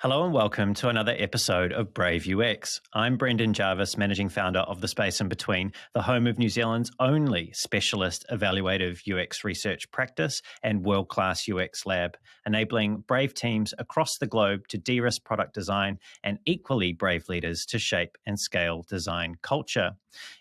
Hello and welcome to another episode of Brave UX. I'm Brendan Jarvis, managing founder of The Space in Between, the home of New Zealand's only specialist evaluative UX research practice and world-class UX lab, enabling brave teams across the globe to de-risk product design and equally brave leaders to shape and scale design culture.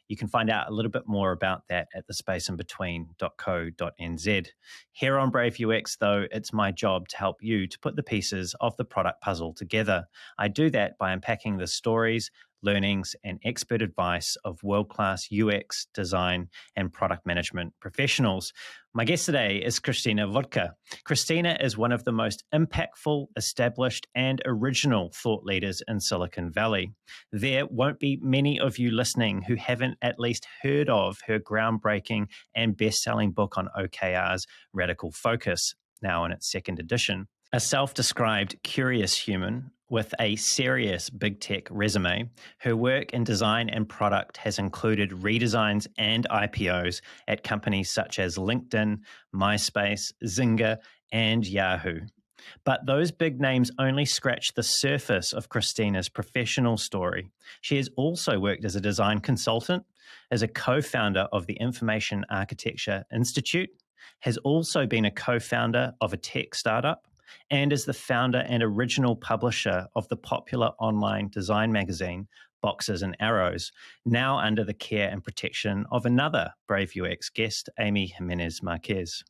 You can find out a little bit more about that at thespaceinbetween.co.nz. Here on Brave UX, though, it's my job to help you to put the pieces of the product puzzle together. I do that by unpacking the stories, learnings, and expert advice of world-class UX, design, and product management professionals. My guest today is Christina Wodtke. Christina is one of the most impactful, established, and original thought leaders in Silicon Valley. There won't be many of you listening who haven't at least heard of her groundbreaking and best-selling book on OKRs, Radical Focus, now in its second edition. A self-described curious human with a serious big tech resume, her work in design and product has included redesigns and IPOs at companies such as LinkedIn, MySpace, Zynga, and Yahoo. But those big names only scratch the surface of Christina's professional story. She has also worked as a design consultant, as a co-founder of the Information Architecture Institute, has also been a co-founder of a tech startup, and is the founder and original publisher of the popular online design magazine, Boxes and Arrows, now under the care and protection of another Brave UX guest, Amy Jimenez Marquez.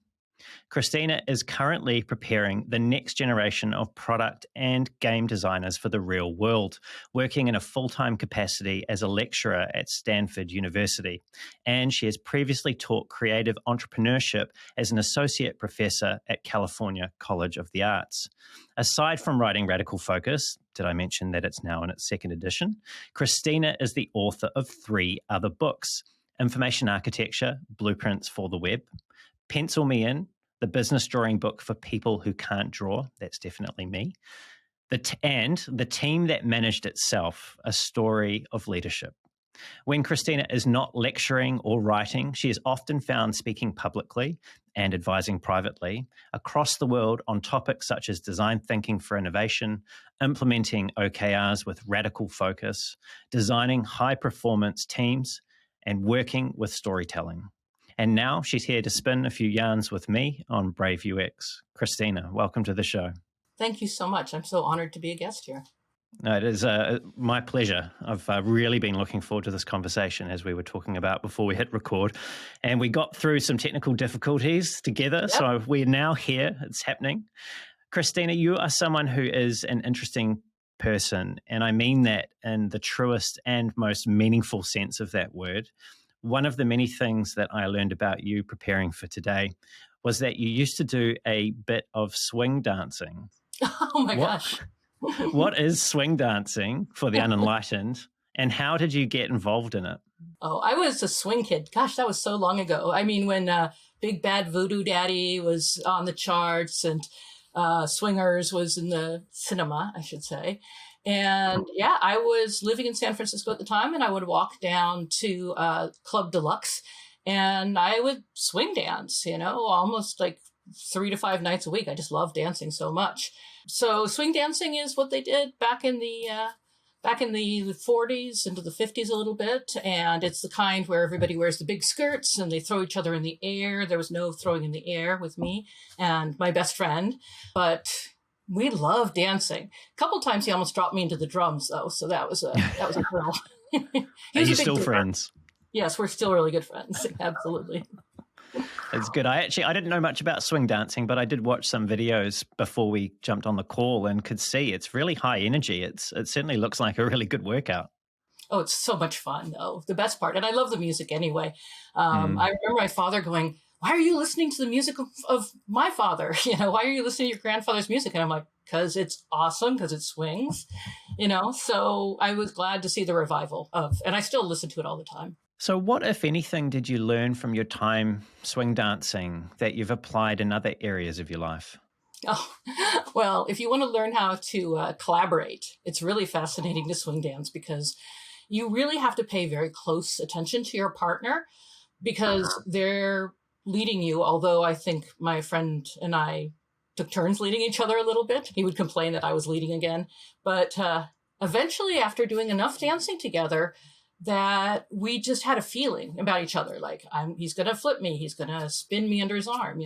Christina is currently preparing the next generation of product and game designers for the real world, working in a full-time capacity as a lecturer at Stanford University. And she has previously taught creative entrepreneurship as an associate professor at California College of the Arts. Aside from writing Radical Focus, did I mention that it's now in its second edition? Christina is the author of 3 other books: Information Architecture, Blueprints for the Web, Pencil Me In, the business drawing book for people who can't draw. That's definitely me. And The Team That Managed Itself, a story of leadership. When Christina is not lecturing or writing, she is often found speaking publicly and advising privately across the world on topics such as design thinking for innovation, implementing OKRs with radical focus, designing high-performance teams, and working with storytelling. And now she's here to spin a few yarns with me on Brave UX. Christina, welcome to the show. Thank you so much. I'm so honored to be a guest here. No, it is my pleasure. I've really been looking forward to this conversation, as we were talking about before we hit record. And we got through some technical difficulties together. Yep. So we're now here. It's happening. Christina, you are someone who is an interesting person. And I mean that in the truest and most meaningful sense of that word. One of the many things that I learned about you preparing for today was that you used to do a bit of swing dancing. Oh my gosh. What is swing dancing for the unenlightened, and how did you get involved in it? Oh, I was a swing kid. Gosh, that was so long ago. I mean, when Big Bad Voodoo Daddy was on the charts and Swingers was in the cinema, I should say. And yeah, I was living in San Francisco at the time, and I would walk down to Club Deluxe and I would swing dance, almost like 3 to 5 nights a week. I just love dancing so much. So swing dancing is what they did back in the 40s into the 50s a little bit. And it's the kind where everybody wears the big skirts and they throw each other in the air. There was no throwing in the air with me and my best friend, but we love dancing. A couple of times he almost dropped me into the drums, though, so that was a thrill. Are you still friends? Yes, we're still really good friends. Absolutely. It's good. I didn't know much about swing dancing, but I did watch some videos before we jumped on the call and could see it's really high energy. It certainly looks like a really good workout. Oh, it's so much fun, though. The best part, and I love the music anyway. I remember my father going, "Why are you listening to the music of my father? Why are you listening to your grandfather's music?" And I'm like, because it's awesome, because it swings, So I was glad to see the revival and I still listen to it all the time. So what, if anything, did you learn from your time swing dancing that you've applied in other areas of your life? Oh, well, if you want to learn how to collaborate, it's really fascinating to swing dance because you really have to pay very close attention to your partner because they're leading you. Although I think my friend and I took turns leading each other a little bit. He would complain that I was leading again. But eventually, after doing enough dancing together, that we just had a feeling about each other. Like, he's going to flip me. He's going to spin me under his arm,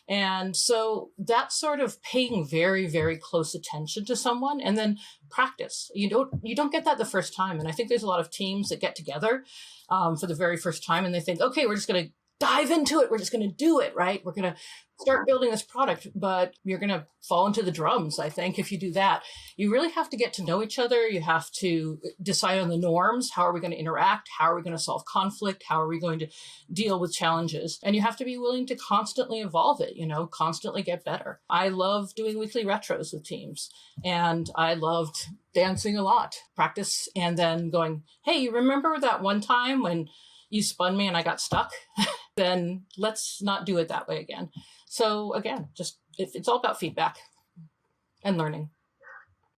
And so that's sort of paying very, very close attention to someone, and then practice. You don't get that the first time. And I think there's a lot of teams that get together for the very first time, and they think, okay, we're just going to dive into it. We're just going to do it, right? We're going to start building this product, but you're going to fall into the drums, I think, if you do that. You really have to get to know each other. You have to decide on the norms. How are we going to interact? How are we going to solve conflict? How are we going to deal with challenges? And you have to be willing to constantly evolve it, constantly get better. I love doing weekly retros with teams, and I loved dancing a lot, practice, and then going, hey, you remember that one time when you spun me and I got stuck? Then let's not do it that way again. So again, it's all about feedback and learning.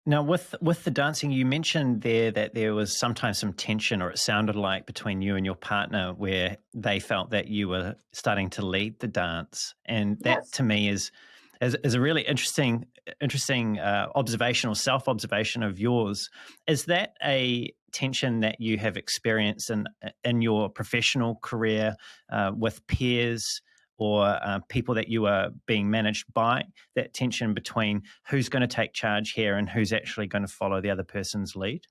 Now, with the dancing, you mentioned there that there was sometimes some tension, or it sounded like, between you and your partner, where they felt that you were starting to lead the dance, and that Yes. to me is a really interesting observation or self-observation of yours. Is that a tension that you have experienced in your professional career with peers or people that you are being managed by, that tension between who's going to take charge here and who's actually going to follow the other person's lead?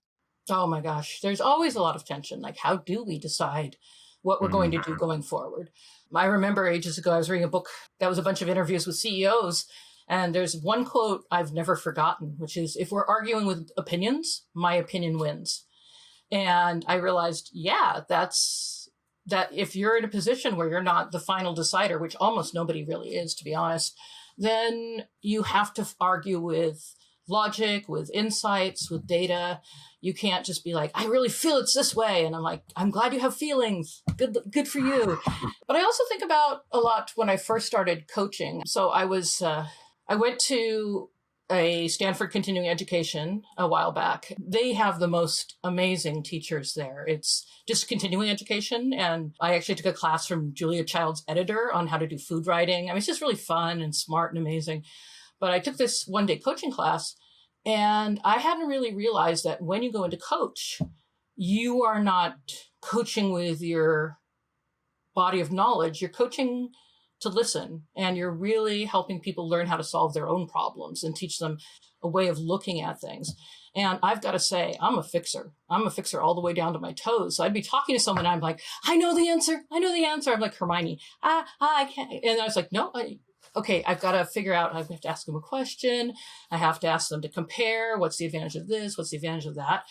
Oh my gosh, there's always a lot of tension. Like, how do we decide what we're going to do going forward? I remember ages ago, I was reading a book that was a bunch of interviews with CEOs. And there's one quote I've never forgotten, which is, if we're arguing with opinions, my opinion wins. And I realized, that if you're in a position where you're not the final decider, which almost nobody really is, to be honest, then you have to argue with logic, with insights, with data. You can't just be like, I really feel it's this way. And I'm like, I'm glad you have feelings. Good for you. But I also think about a lot when I first started coaching. So I went to a Stanford continuing education a while back. They have the most amazing teachers there. It's just continuing education. And I actually took a class from Julia Child's editor on how to do food writing. I mean, it's just really fun and smart and amazing. But I took this one-day coaching class, and I hadn't really realized that when you go into coach, you are not coaching with your body of knowledge. You're coaching to listen, and you're really helping people learn how to solve their own problems and teach them a way of looking at things. And I've got to say, I'm a fixer. I'm a fixer all the way down to my toes. So I'd be talking to someone, and I'm like, I know the answer. I'm like Hermione. I can't. And I was like, no, okay, I've got to figure out, I have to ask them a question. I have to ask them to compare. What's the advantage of this? What's the advantage of that?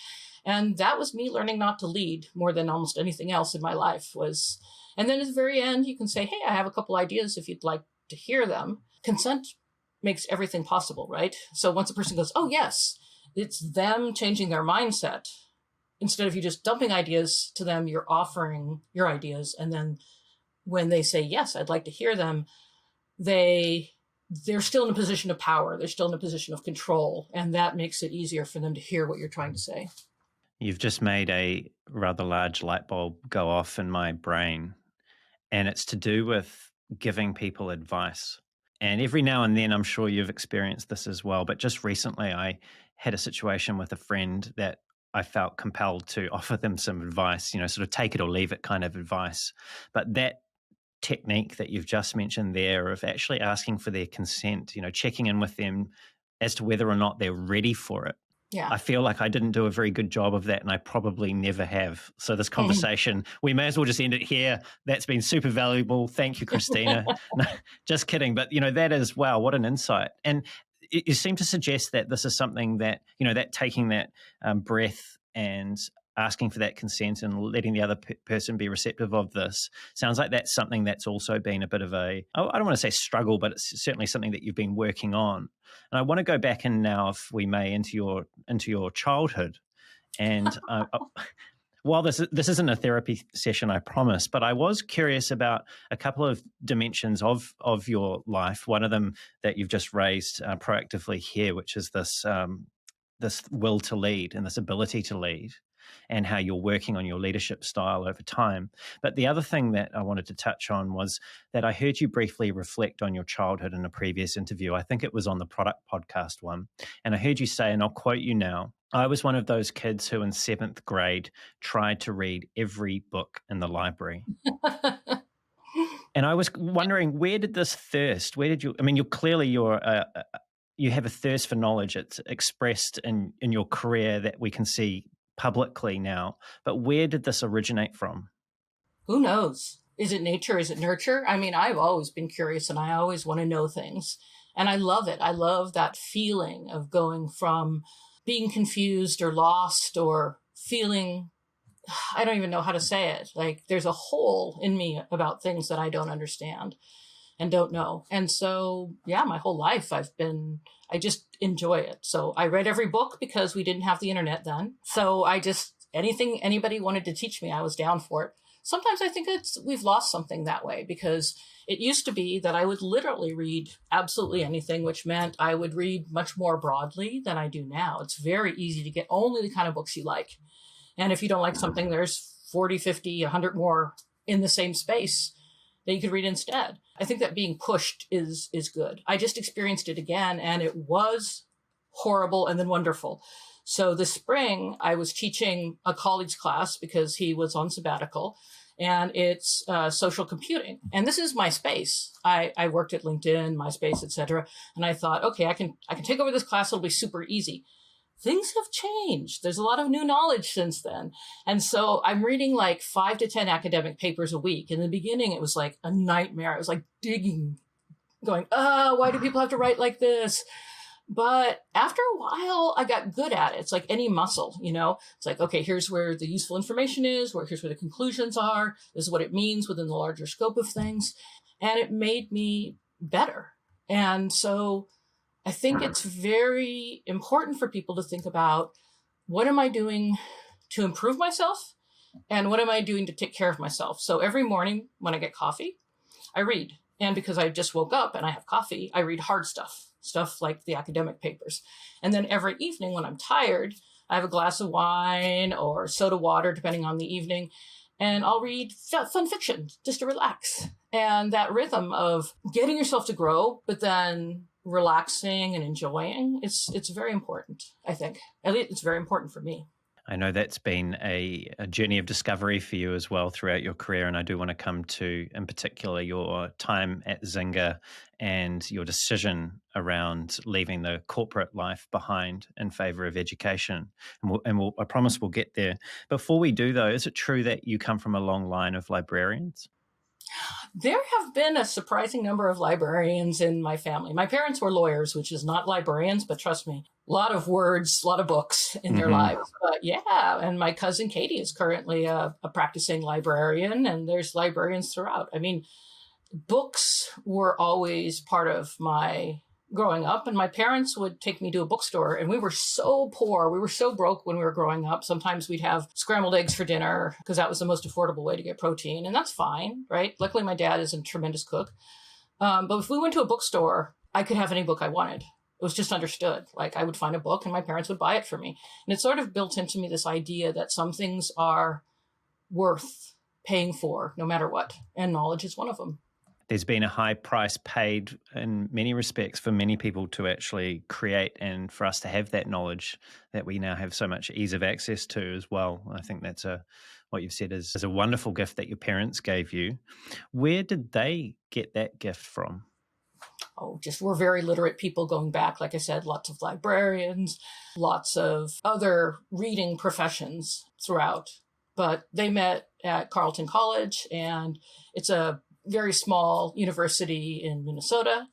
And that was me learning not to lead more than almost anything else in my life was. And then at the very end, you can say, hey, I have a couple ideas if you'd like to hear them. Consent makes everything possible, right? So once a person goes, oh, yes, it's them changing their mindset. Instead of you just dumping ideas to them, you're offering your ideas. And then when they say, yes, I'd like to hear them, they're still in a position of power. They're still in a position of control. And that makes it easier for them to hear what you're trying to say. You've just made a rather large light bulb go off in my brain, and it's to do with giving people advice. And every now and then, I'm sure you've experienced this as well, but just recently I had a situation with a friend that I felt compelled to offer them some advice, sort of take it or leave it kind of advice. But that technique that you've just mentioned there of actually asking for their consent, checking in with them as to whether or not they're ready for it. Yeah. I feel like I didn't do a very good job of that, and I probably never have. So this conversation, we may as well just end it here. That's been super valuable. Thank you, Christina. No, just kidding. But, that is, wow, what an insight. And you seem to suggest that this is something that, that taking that breath and asking for that consent and letting the other person be receptive of this sounds like that's something that's also been a bit of I don't want to say struggle, but it's certainly something that you've been working on. And I want to go back in now, if we may, into your childhood. And while this isn't a therapy session, I promise, but I was curious about a couple of dimensions of your life. One of them that you've just raised proactively here, which is this will to lead and this ability to lead. and how you're working on your leadership style over time. But the other thing that I wanted to touch on was that I heard you briefly reflect on your childhood in a previous interview. I think it was on the Product Podcast one. And I heard you say, and I'll quote you now, I was one of those kids who in seventh grade tried to read every book in the library. And I was wondering, where did this thirst, where did you, I mean, you have a thirst for knowledge. It's expressed in your career that we can see publicly now. But where did this originate from? Who knows? Is it nature? Is it nurture? I mean, I've always been curious and I always want to know things. And I love it. I love that feeling of going from being confused or lost or feeling, I don't even know how to say it. Like there's a hole in me about things that I don't understand and don't know. And so, yeah, my whole life I just enjoy it. So I read every book because we didn't have the internet then. So anything anybody wanted to teach me, I was down for it. Sometimes I think we've lost something that way, because it used to be that I would literally read absolutely anything, which meant I would read much more broadly than I do now. It's very easy to get only the kind of books you like. And if you don't like something, there's 40, 50, 100 more in the same space that you could read instead. I think that being pushed is good. I just experienced it again, and it was horrible and then wonderful. So this spring, I was teaching a colleague's class because he was on sabbatical, and it's social computing. And this is my space. I worked at LinkedIn, MySpace, et cetera. And I thought, okay, I can take over this class. It'll be super easy. Things have changed. There's a lot of new knowledge since then. And so I'm reading like 5 to 10 academic papers a week. In the beginning, it was like a nightmare. It was like digging, going, why do people have to write like this? But after a while, I got good at it. It's like any muscle, It's like, okay, here's where the useful information is, here's where the conclusions are. This is what it means within the larger scope of things. And it made me better. And so I think it's very important for people to think about, what am I doing to improve myself? And what am I doing to take care of myself? So every morning when I get coffee, I read. And because I just woke up and I have coffee, I read hard stuff like the academic papers. And then every evening when I'm tired, I have a glass of wine or soda water, depending on the evening, and I'll read fun fiction just to relax. And that rhythm of getting yourself to grow, but then relaxing and enjoying, it's very important, I think. At least it's very important for me. I know that's been a journey of discovery for you as well throughout your career. And I do want to come to, in particular, your time at Zynga and your decision around leaving the corporate life behind in favor of education. And I promise we'll get there. Before we do, though, is it true that you come from a long line of librarians? There have been a surprising number of librarians in my family. My parents were lawyers, which is not librarians, but trust me, a lot of words, a lot of books in their lives. But yeah, and my cousin Katie is currently a practicing librarian, and there's librarians throughout. I mean, books were always part of my growing up, and my parents would take me to a bookstore, and we were so poor. We were so broke when we were growing up. Sometimes we'd have scrambled eggs for dinner because that was the most affordable way to get protein, and that's fine, right? Luckily, my dad is a tremendous cook. But if we went to a bookstore, I could have any book I wanted. It was just understood. Like I would find a book and my parents would buy it for me. And it sort of built into me this idea that some things are worth paying for no matter what. And knowledge is one of them. There's been a high price paid in many respects for many people to actually create and for us to have that knowledge that we now have so much ease of access to as well. I think that's what you've said is a wonderful gift that your parents gave you. Where did they get that gift from? Just we're very literate people going back. Like I said, lots of librarians, lots of other reading professions throughout. But they met at Carleton College, and it's a very small university in Minnesota.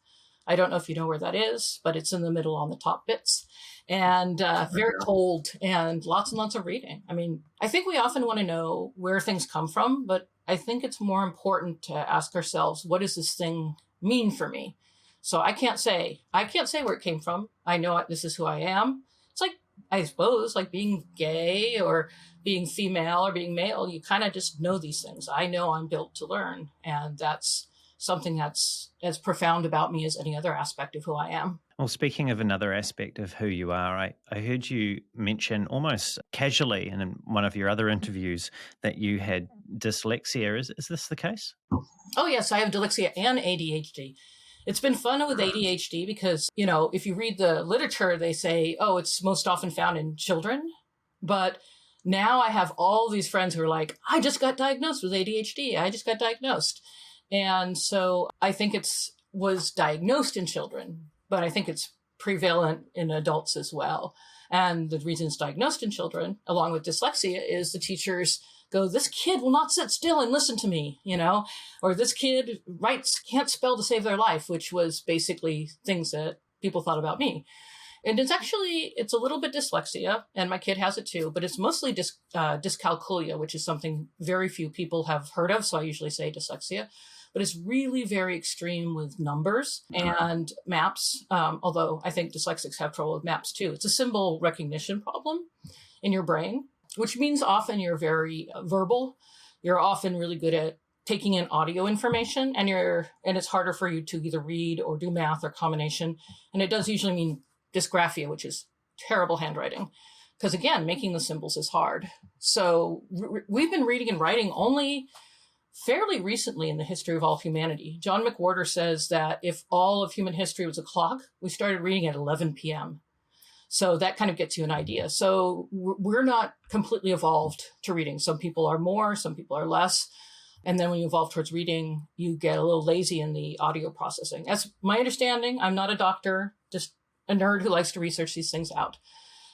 I don't know if you know where that is, but it's in the middle on the top bits. And very cold and lots of reading. I mean, I think we often want to know where things come from, but I think it's more important to ask ourselves, what does this thing mean for me? So I can't say where it came from. I know this is who I am. It's like, I suppose, like being gay or being female or being male, you kind of just know these things. I know I'm built to learn. And that's something that's as profound about me as any other aspect of who I am. Well, speaking of another aspect of who you are, I heard you mention almost casually in one of your other interviews that you had dyslexia. Is this the case? Oh, yes, I have dyslexia and ADHD. It's been fun with ADHD because, if you read the literature, they say, oh, it's most often found in children. But now I have all these friends who are like, I just got diagnosed with ADHD. I just got diagnosed. And so I think was diagnosed in children, but I think it's prevalent in adults as well. And the reason it's diagnosed in children, along with dyslexia, is the teachers go, this kid will not sit still and listen to me, or this kid can't spell to save their life, which was basically things that people thought about me. And it's a little bit dyslexia, and my kid has it too, but it's mostly dyscalculia, which is something very few people have heard of. So I usually say dyslexia, but it's really very extreme with numbers and maps. Although I think dyslexics have trouble with maps too. It's a symbol recognition problem in your brain, which means often you're very verbal. You're often really good at taking in audio information, and it's harder for you to either read or do math or combination. And it does usually mean dysgraphia, which is terrible handwriting, because again, making the symbols is hard. So we've been reading and writing only fairly recently in the history of all humanity. John McWhorter says that if all of human history was a clock, we started reading at 11 p.m. So that kind of gets you an idea. So we're not completely evolved to reading. Some people are more, some people are less. And then when you evolve towards reading, you get a little lazy in the audio processing. That's my understanding. I'm not a doctor, just a nerd who likes to research these things out.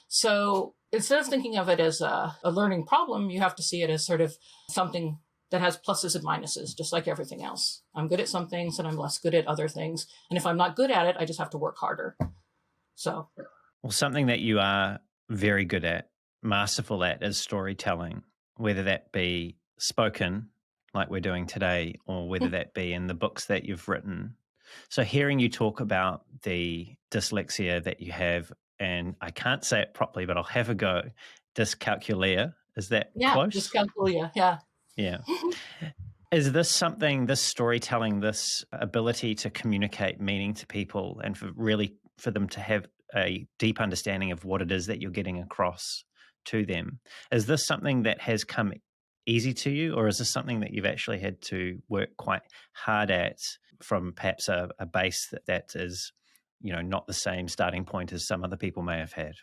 So instead of thinking of it as a learning problem, you have to see it as sort of something that has pluses and minuses, just like everything else. I'm good at some things and I'm less good at other things. And if I'm not good at it, I just have to work harder. So, well, something that you are very good at, masterful at, is storytelling, whether that be spoken, like we're doing today, or whether that be in the books that you've written. So hearing you talk about the dyslexia that you have, and I can't say it properly, but I'll have a go, dyscalculia, is that close? Dyscalculia, yeah. Yeah. Is this something, this storytelling, this ability to communicate meaning to people and for them to have a deep understanding of what it is that you're getting across to them, is this something that has come easy to you, or is this something that you've actually had to work quite hard at from perhaps a base that is, not the same starting point as some other people may have had?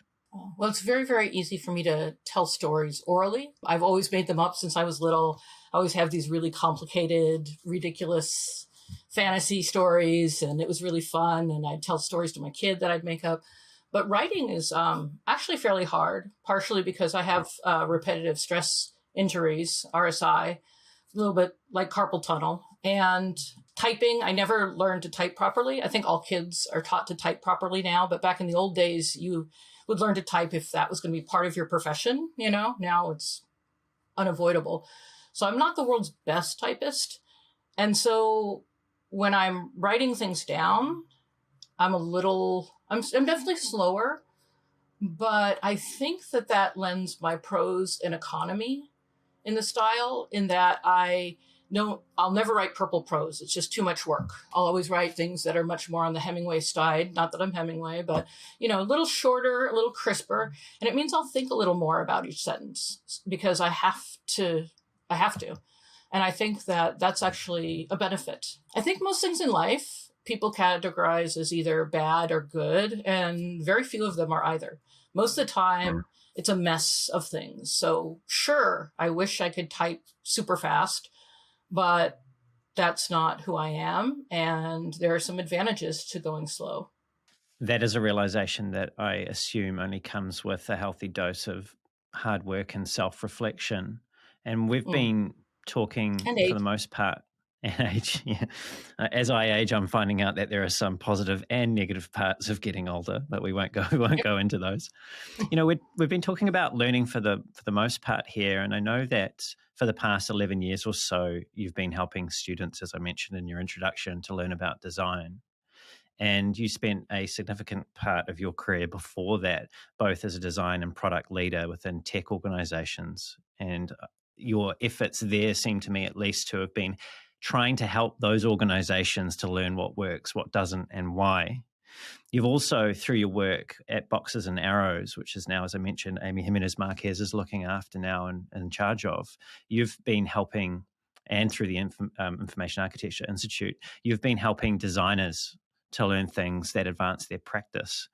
Well, it's very, very easy for me to tell stories orally. I've always made them up since I was little. I always have these really complicated, ridiculous fantasy stories, and it was really fun. And I'd tell stories to my kid that I'd make up. But writing is actually fairly hard, partially because I have repetitive stress injuries, RSI, a little bit like carpal tunnel. And typing, I never learned to type properly. I think all kids are taught to type properly now, but back in the old days, you would learn to type if that was going to be part of your profession, Now it's unavoidable. So I'm not the world's best typist. And so when I'm writing things down, I'm definitely slower, but I think that lends my prose an economy in the style, in that I'll never write purple prose. It's just too much work. I'll always write things that are much more on the Hemingway side. Not that I'm Hemingway, but, a little shorter, a little crisper. And it means I'll think a little more about each sentence because I have to. And I think that that's actually a benefit. I think most things in life, people categorize as either bad or good, and very few of them are either. Most of the time, it's a mess of things. So sure, I wish I could type super fast, but that's not who I am. And there are some advantages to going slow. That is a realization that I assume only comes with a healthy dose of hard work and self-reflection. And we've been talking for the most part, and age. Yeah. As I age, I'm finding out that there are some positive and negative parts of getting older, but we won't go into those. We've been talking about learning for the most part here, and I know that for the past 11 years or so, you've been helping students, as I mentioned in your introduction, to learn about design. And you spent a significant part of your career before that, both as a design and product leader within tech organizations. And your efforts there seem to me at least to have been trying to help those organizations to learn what works, what doesn't, and why. You've also, through your work at Boxes and Arrows, which is now, as I mentioned, Amy Jimenez Marquez is looking after now and in charge of, you've been helping, and through the Information Architecture Institute, you've been helping designers to learn things that advance their practice.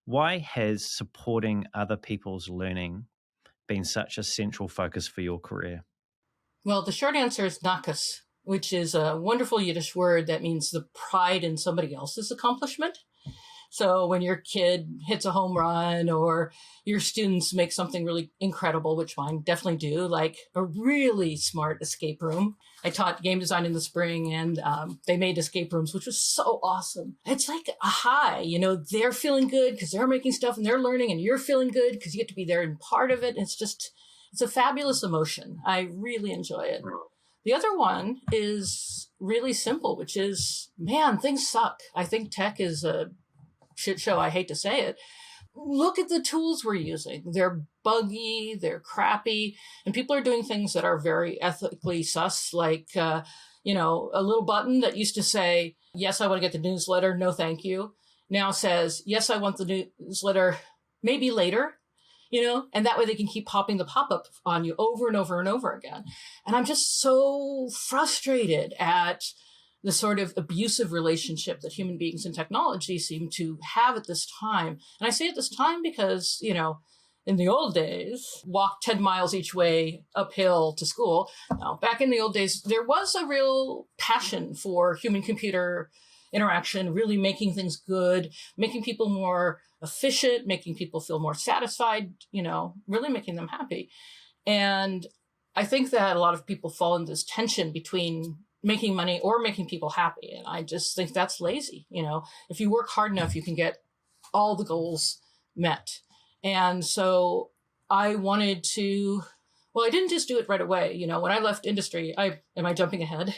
Why has supporting other people's learning been such a central focus for your career? Well, the short answer is nakas, which is a wonderful Yiddish word that means the pride in somebody else's accomplishment. So when your kid hits a home run or your students make something really incredible, which mine definitely do, like a really smart escape room. I taught game design in the spring and they made escape rooms, which was so awesome. It's like a high, they're feeling good because they're making stuff and they're learning and you're feeling good because you get to be there and part of it. It's a fabulous emotion. I really enjoy it. The other one is really simple, which is, man, things suck. I think tech is a shit show. I hate to say it. Look at the tools we're using. They're buggy, they're crappy, and people are doing things that are very ethically sus, like, a little button that used to say, yes, I want to get the newsletter, no thank you, now says, yes, I want the newsletter, maybe later, and that way they can keep popping the pop-up on you over and over and over again. And I'm just so frustrated at the sort of abusive relationship that human beings and technology seem to have at this time. And I say at this time because, in the old days, walk 10 miles each way uphill to school. Now, back in the old days, there was a real passion for human-computer interaction, really making things good, making people more efficient, making people feel more satisfied, really making them happy. And I think that a lot of people fall into this tension between making money or making people happy. And I just think that's lazy. If you work hard enough, you can get all the goals met. And so I wanted to, I didn't just do it right away. When I left industry, am I jumping ahead?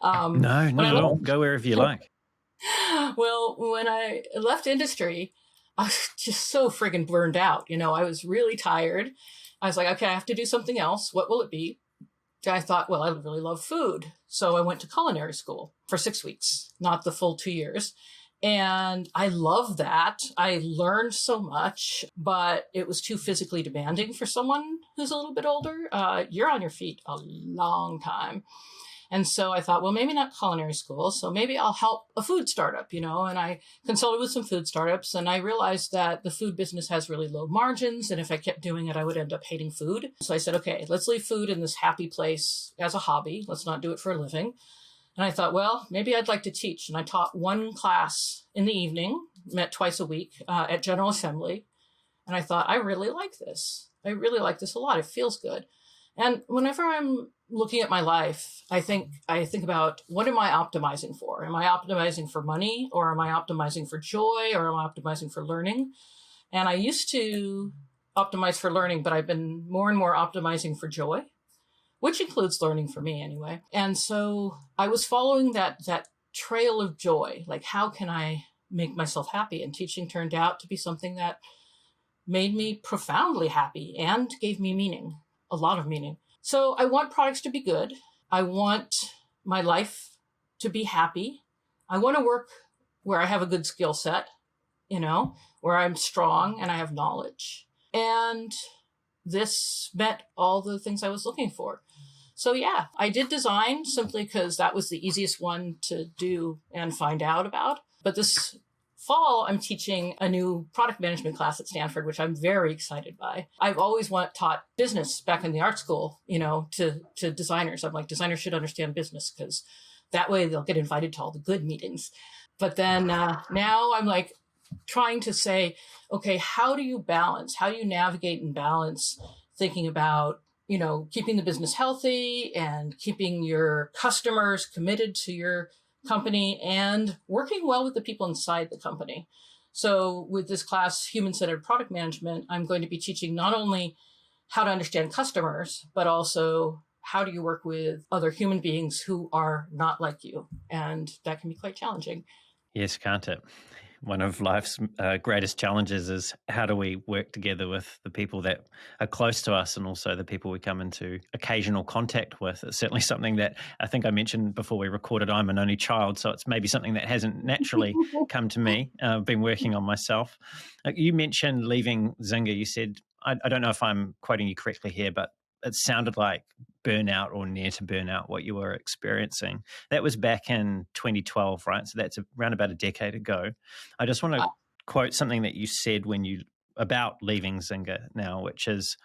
No, not at all. Go wherever you like. Well, when I left industry, I was just so friggin' burned out. I was really tired. I was like, okay, I have to do something else. What will it be? I thought, well, I really love food. So I went to culinary school for 6 weeks, not the full 2 years. And I love that. I learned so much, but it was too physically demanding for someone who's a little bit older. You're on your feet a long time. And so I thought, well, maybe not culinary school. So maybe I'll help a food startup, and I consulted with some food startups and I realized that the food business has really low margins. And if I kept doing it, I would end up hating food. So I said, okay, let's leave food in this happy place as a hobby. Let's not do it for a living. And I thought, well, maybe I'd like to teach. And I taught one class in the evening, met twice a week at General Assembly. And I thought, I really like this. I really like this a lot. It feels good. And whenever I'm looking at my life, I think about, what am I optimizing for? Am I optimizing for money, or am I optimizing for joy, or am I optimizing for learning? And I used to optimize for learning, but I've been more and more optimizing for joy, which includes learning for me anyway. And so I was following that trail of joy. Like, how can I make myself happy? And teaching turned out to be something that made me profoundly happy and gave me meaning, a lot of meaning. So I want products to be good. I want my life to be happy. I want to work where I have a good skill set, where I'm strong and I have knowledge. And this met all the things I was looking for. So yeah, I did design simply because that was the easiest one to do and find out about. But this fall, I'm teaching a new product management class at Stanford, which I'm very excited by. I've always taught business back in the art school, to designers. I'm like, designers should understand business because that way they'll get invited to all the good meetings. But then now I'm like trying to say, okay, how do you navigate and balance thinking about, keeping the business healthy and keeping your customers committed to your company and working well with the people inside the company. So with this class, Human-Centered Product Management, I'm going to be teaching not only how to understand customers, but also how do you work with other human beings who are not like you. And that can be quite challenging. Yes, can't it? one of life's greatest challenges is how do we work together with the people that are close to us and also the people we come into occasional contact with. It's certainly something that I think I mentioned before we recorded. I'm an only child, so it's maybe something that hasn't naturally come to me. I've been working on myself. You mentioned leaving Zynga. You said, I don't know if I'm quoting you correctly here, but it sounded like burnout or near to burnout, what you were experiencing. That was back in 2012, right? So that's around about a decade ago. I just want to quote something that you said about leaving Zynga now, which is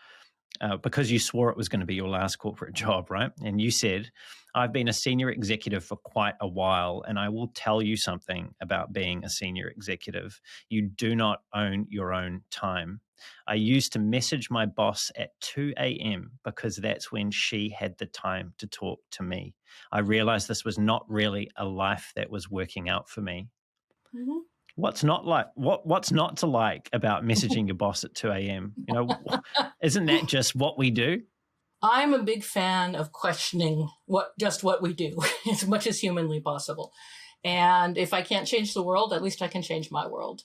because you swore it was going to be your last corporate job, right? And you said, I've been a senior executive for quite a while, and I will tell you something about being a senior executive. You do not own your own time. I used to message my boss at 2 a.m. because that's when she had the time to talk to me. I realized this was not really a life that was working out for me. Mm-hmm. What's not to like about messaging your boss at 2 a.m.? Isn't that just what we do? I'm a big fan of questioning what we do as much as humanly possible. And if I can't change the world, at least I can change my world.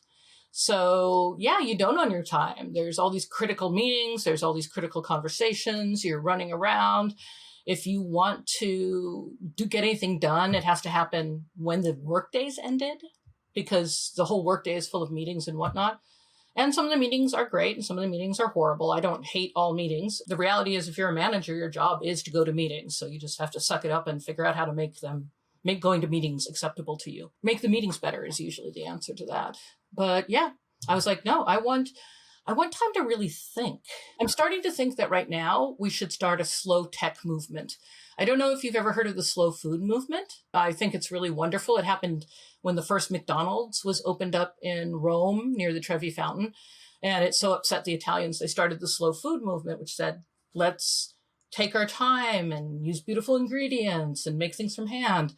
So yeah, you don't own your time. There's all these critical meetings. There's all these critical conversations. You're running around. If you want to get anything done, it has to happen when the workday's ended, because the whole workday is full of meetings and whatnot. And some of the meetings are great and some of the meetings are horrible. I don't hate all meetings. The reality is, if you're a manager, your job is to go to meetings. So you just have to suck it up and figure out how to make going to meetings acceptable to you. Make the meetings better is usually the answer to that. But yeah, I was like, no, I want time to really think. I'm starting to think that right now we should start a slow tech movement. I don't know if you've ever heard of the slow food movement. I think it's really wonderful. It happened when the first McDonald's was opened up in Rome near the Trevi Fountain. And it so upset the Italians, they started the slow food movement, which said, let's take our time and use beautiful ingredients and make things from hand.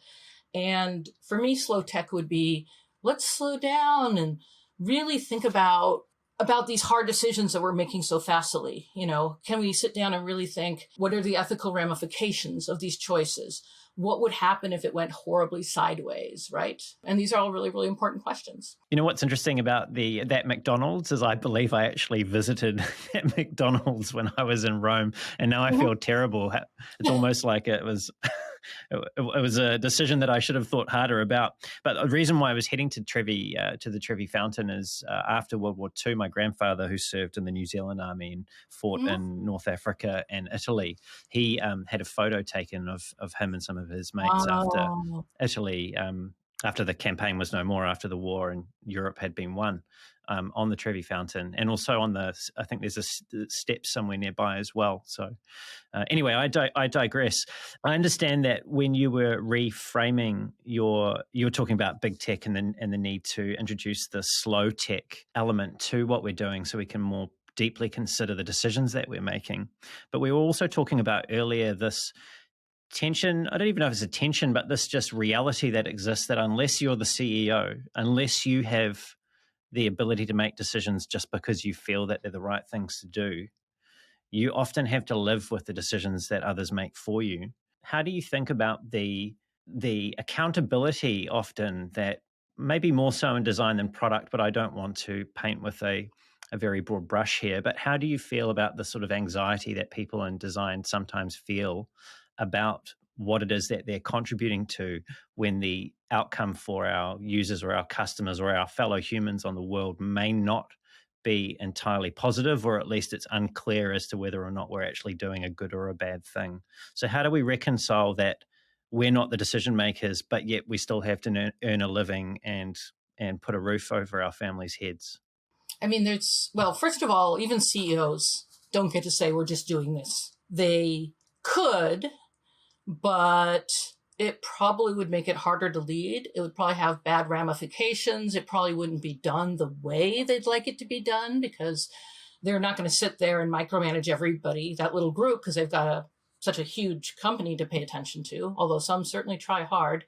And for me, slow tech would be, let's slow down and really think about these hard decisions that we're making so fastly. Can we sit down and really think, what are the ethical ramifications of these choices? What would happen if it went horribly sideways, right? And these are all really, really important questions. What's interesting about that McDonald's is I believe I actually visited that McDonald's when I was in Rome, and now I feel terrible. It's almost like it was a decision that I should have thought harder about. But the reason why I was heading to the Trevi Fountain is after World War II, my grandfather, who served in the New Zealand Army and fought in North Africa and Italy, he had a photo taken of him and some of his mates after Italy, after the campaign was no more, after the war and Europe had been won, on the Trevi Fountain, and also I think there's a step somewhere nearby as well. So anyway, I digress. I understand that when you were reframing you were talking about big tech and the need to introduce the slow tech element to what we're doing so we can more deeply consider the decisions that we're making. But we were also talking about earlier this tension, I don't even know if it's a tension, but this just reality that exists, that unless you're the CEO, unless you have the ability to make decisions just because you feel that they're the right things to do, you often have to live with the decisions that others make for you. How do you think about the accountability often that maybe more so in design than product, but I don't want to paint with a very broad brush here, but how do you feel about the sort of anxiety that people in design sometimes feel about what it is that they're contributing to when the outcome for our users or our customers or our fellow humans on the world may not be entirely positive, or at least it's unclear as to whether or not we're actually doing a good or a bad thing? So how do we reconcile that we're not the decision makers, but yet we still have to earn a living and put a roof over our families' heads? I mean, first of all, even CEOs don't get to say we're just doing this. They could, but it probably would make it harder to lead. It would probably have bad ramifications. It probably wouldn't be done the way they'd like it to be done, because they're not going to sit there and micromanage everybody, that little group, because they've got such a huge company to pay attention to, although some certainly try hard.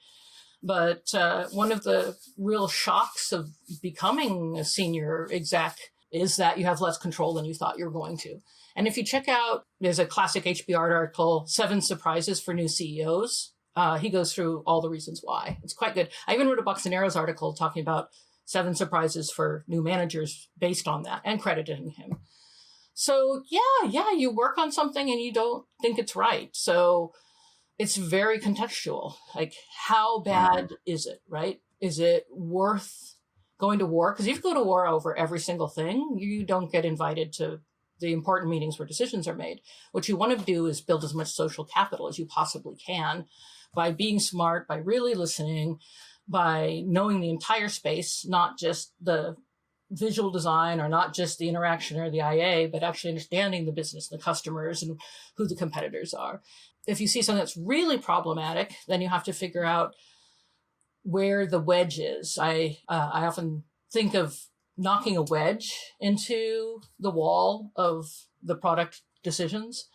But one of the real shocks of becoming a senior exec is that you have less control than you thought you were going to. And if you check out, there's a classic HBR article, 7 Surprises for New CEOs. He goes through all the reasons why. It's quite good. I even wrote a Box and Arrows article talking about 7 surprises for new managers based on that and crediting him. So yeah, you work on something and you don't think it's right. So it's very contextual. Like, how bad is it, right? Is it worth going to war? Because if you go to war over every single thing, you don't get invited to the important meetings where decisions are made. What you want to do is build as much social capital as you possibly can by being smart, by really listening, by knowing the entire space, not just the visual design or not just the interaction or the IA, but actually understanding the business, the customers, and who the competitors are. If you see something that's really problematic, then you have to figure out where the wedge is. I often think of knocking a wedge into the wall of the product decisions.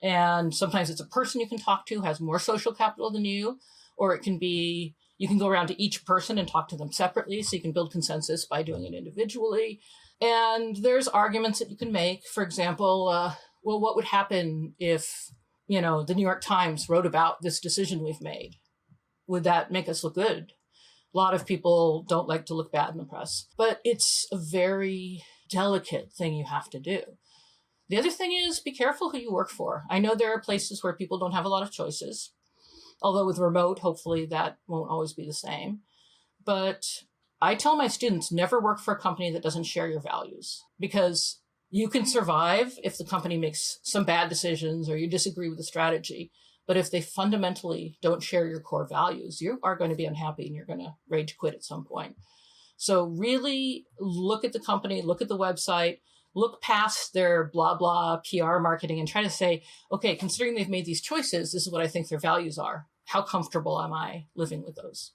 And sometimes it's a person you can talk to who has more social capital than you, or it can be, you can go around to each person and talk to them separately, so you can build consensus by doing it individually. And there's arguments that you can make. For example, well, what would happen if, the New York Times wrote about this decision we've made? Would that make us look good? A lot of people don't like to look bad in the press, but it's a very delicate thing you have to do. The other thing is, be careful who you work for. I know there are places where people don't have a lot of choices, although with remote, hopefully that won't always be the same. But I tell my students, never work for a company that doesn't share your values, because you can survive if the company makes some bad decisions or you disagree with the strategy. But if they fundamentally don't share your core values, you are going to be unhappy and you're going to rage quit at some point. So really look at the company, look at the website, look past their blah, blah PR marketing and try to say, okay, considering they've made these choices, this is what I think their values are. How comfortable am I living with those?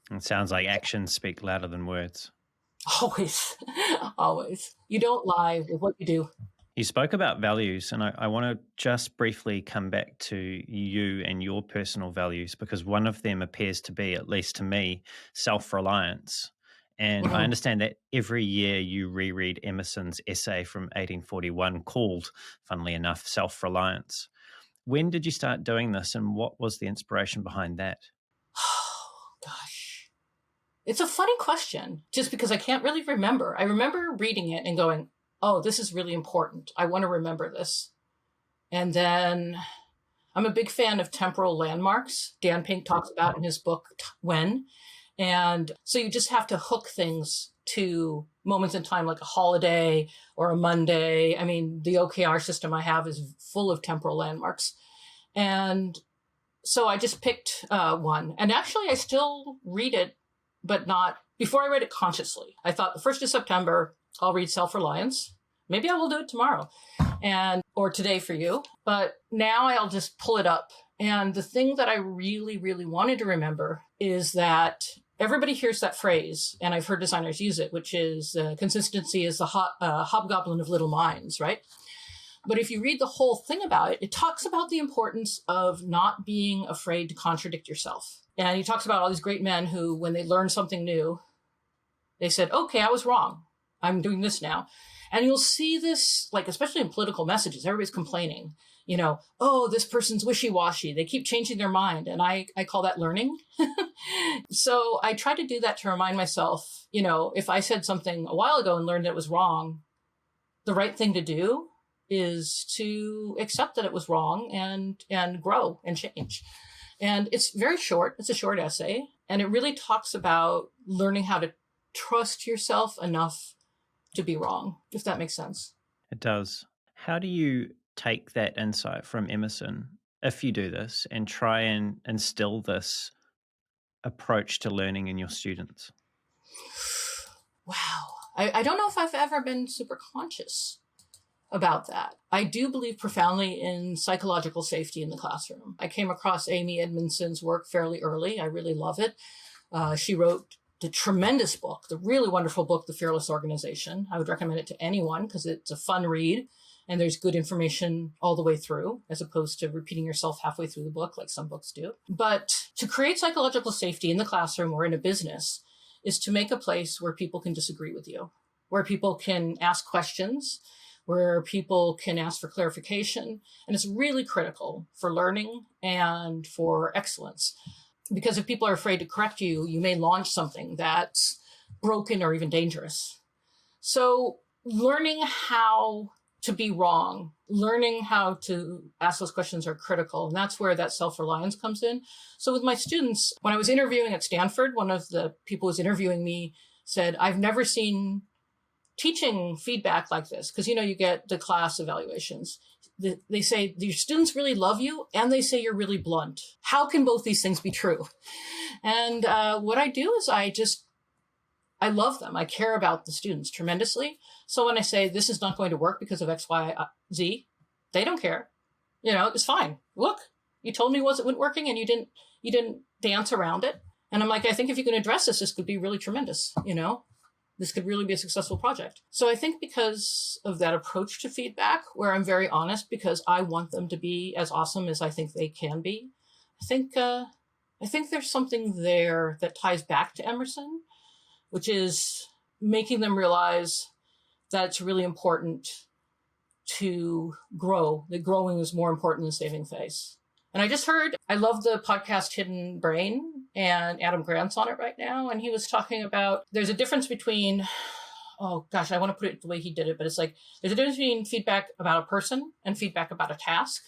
It sounds like actions speak louder than words. Always, always. You don't lie with what you do. You spoke about values, and I want to just briefly come back to you and your personal values, because one of them appears to be, at least to me, self-reliance. And I understand that every year you reread Emerson's essay from 1841 called, funnily enough, Self-Reliance. When did you start doing this, and what was the inspiration behind that? Oh, gosh. It's a funny question, just because I can't really remember. I remember reading it and going, oh, this is really important. I want to remember this. And then I'm a big fan of temporal landmarks. Dan Pink talks about in his book, When. And so you just have to hook things to moments in time, like a holiday or a Monday. I mean, the OKR system I have is full of temporal landmarks. And so I just picked one. And actually, I still read it, but not before I read it consciously. I thought the 1st of September, I'll read Self-Reliance. Maybe I will do it tomorrow or today for you. But now I'll just pull it up. And the thing that I really, really wanted to remember is that everybody hears that phrase, and I've heard designers use it, which is consistency is the hobgoblin of little minds, right? But if you read the whole thing about it, it talks about the importance of not being afraid to contradict yourself. And he talks about all these great men who, when they learned something new, they said, okay, I was wrong. I'm doing this now. And you'll see this, like, especially in political messages, everybody's complaining, oh, this person's wishy-washy. They keep changing their mind. And I call that learning. So I try to do that to remind myself, if I said something a while ago and learned that it was wrong, the right thing to do is to accept that it was wrong and grow and change. And it's very short. It's a short essay. And it really talks about learning how to trust yourself enough to be wrong, if that makes sense. It does. How do you take that insight from Emerson, if you do this, and try and instill this approach to learning in your students? Wow. I don't know if I've ever been super conscious about that. I do believe profoundly in psychological safety in the classroom. I came across Amy Edmondson's work fairly early. I really love it. She wrote the tremendous book, the really wonderful book, The Fearless Organization. I would recommend it to anyone because it's a fun read and there's good information all the way through, as opposed to repeating yourself halfway through the book like some books do. But to create psychological safety in the classroom or in a business is to make a place where people can disagree with you, where people can ask questions, where people can ask for clarification. And it's really critical for learning and for excellence. Because if people are afraid to correct you, you may launch something that's broken or even dangerous. So learning how to be wrong, learning how to ask those questions are critical. And that's where that self-reliance comes in. So with my students, when I was interviewing at Stanford, one of the people who was interviewing me said, I've never seen teaching feedback like this. Because, you get the class evaluations. They say your students really love you and they say you're really blunt. How can both these things be true? And what I do is I love them. I care about the students tremendously. So when I say this is not going to work because of X, Y, Z, they don't care. It's fine. Look, you told me it wasn't working and you didn't dance around it. And I'm like, I think if you can address this could be really tremendous. This could really be a successful project. So I think because of that approach to feedback, where I'm very honest because I want them to be as awesome as I think they can be, I think there's something there that ties back to Emerson, which is making them realize that it's really important to grow, that growing is more important than saving face. And I love the podcast Hidden Brain, and Adam Grant's on it right now. And he was talking about, there's a difference between, oh gosh, I want to put it the way he did it, but it's like, there's a difference between feedback about a person and feedback about a task.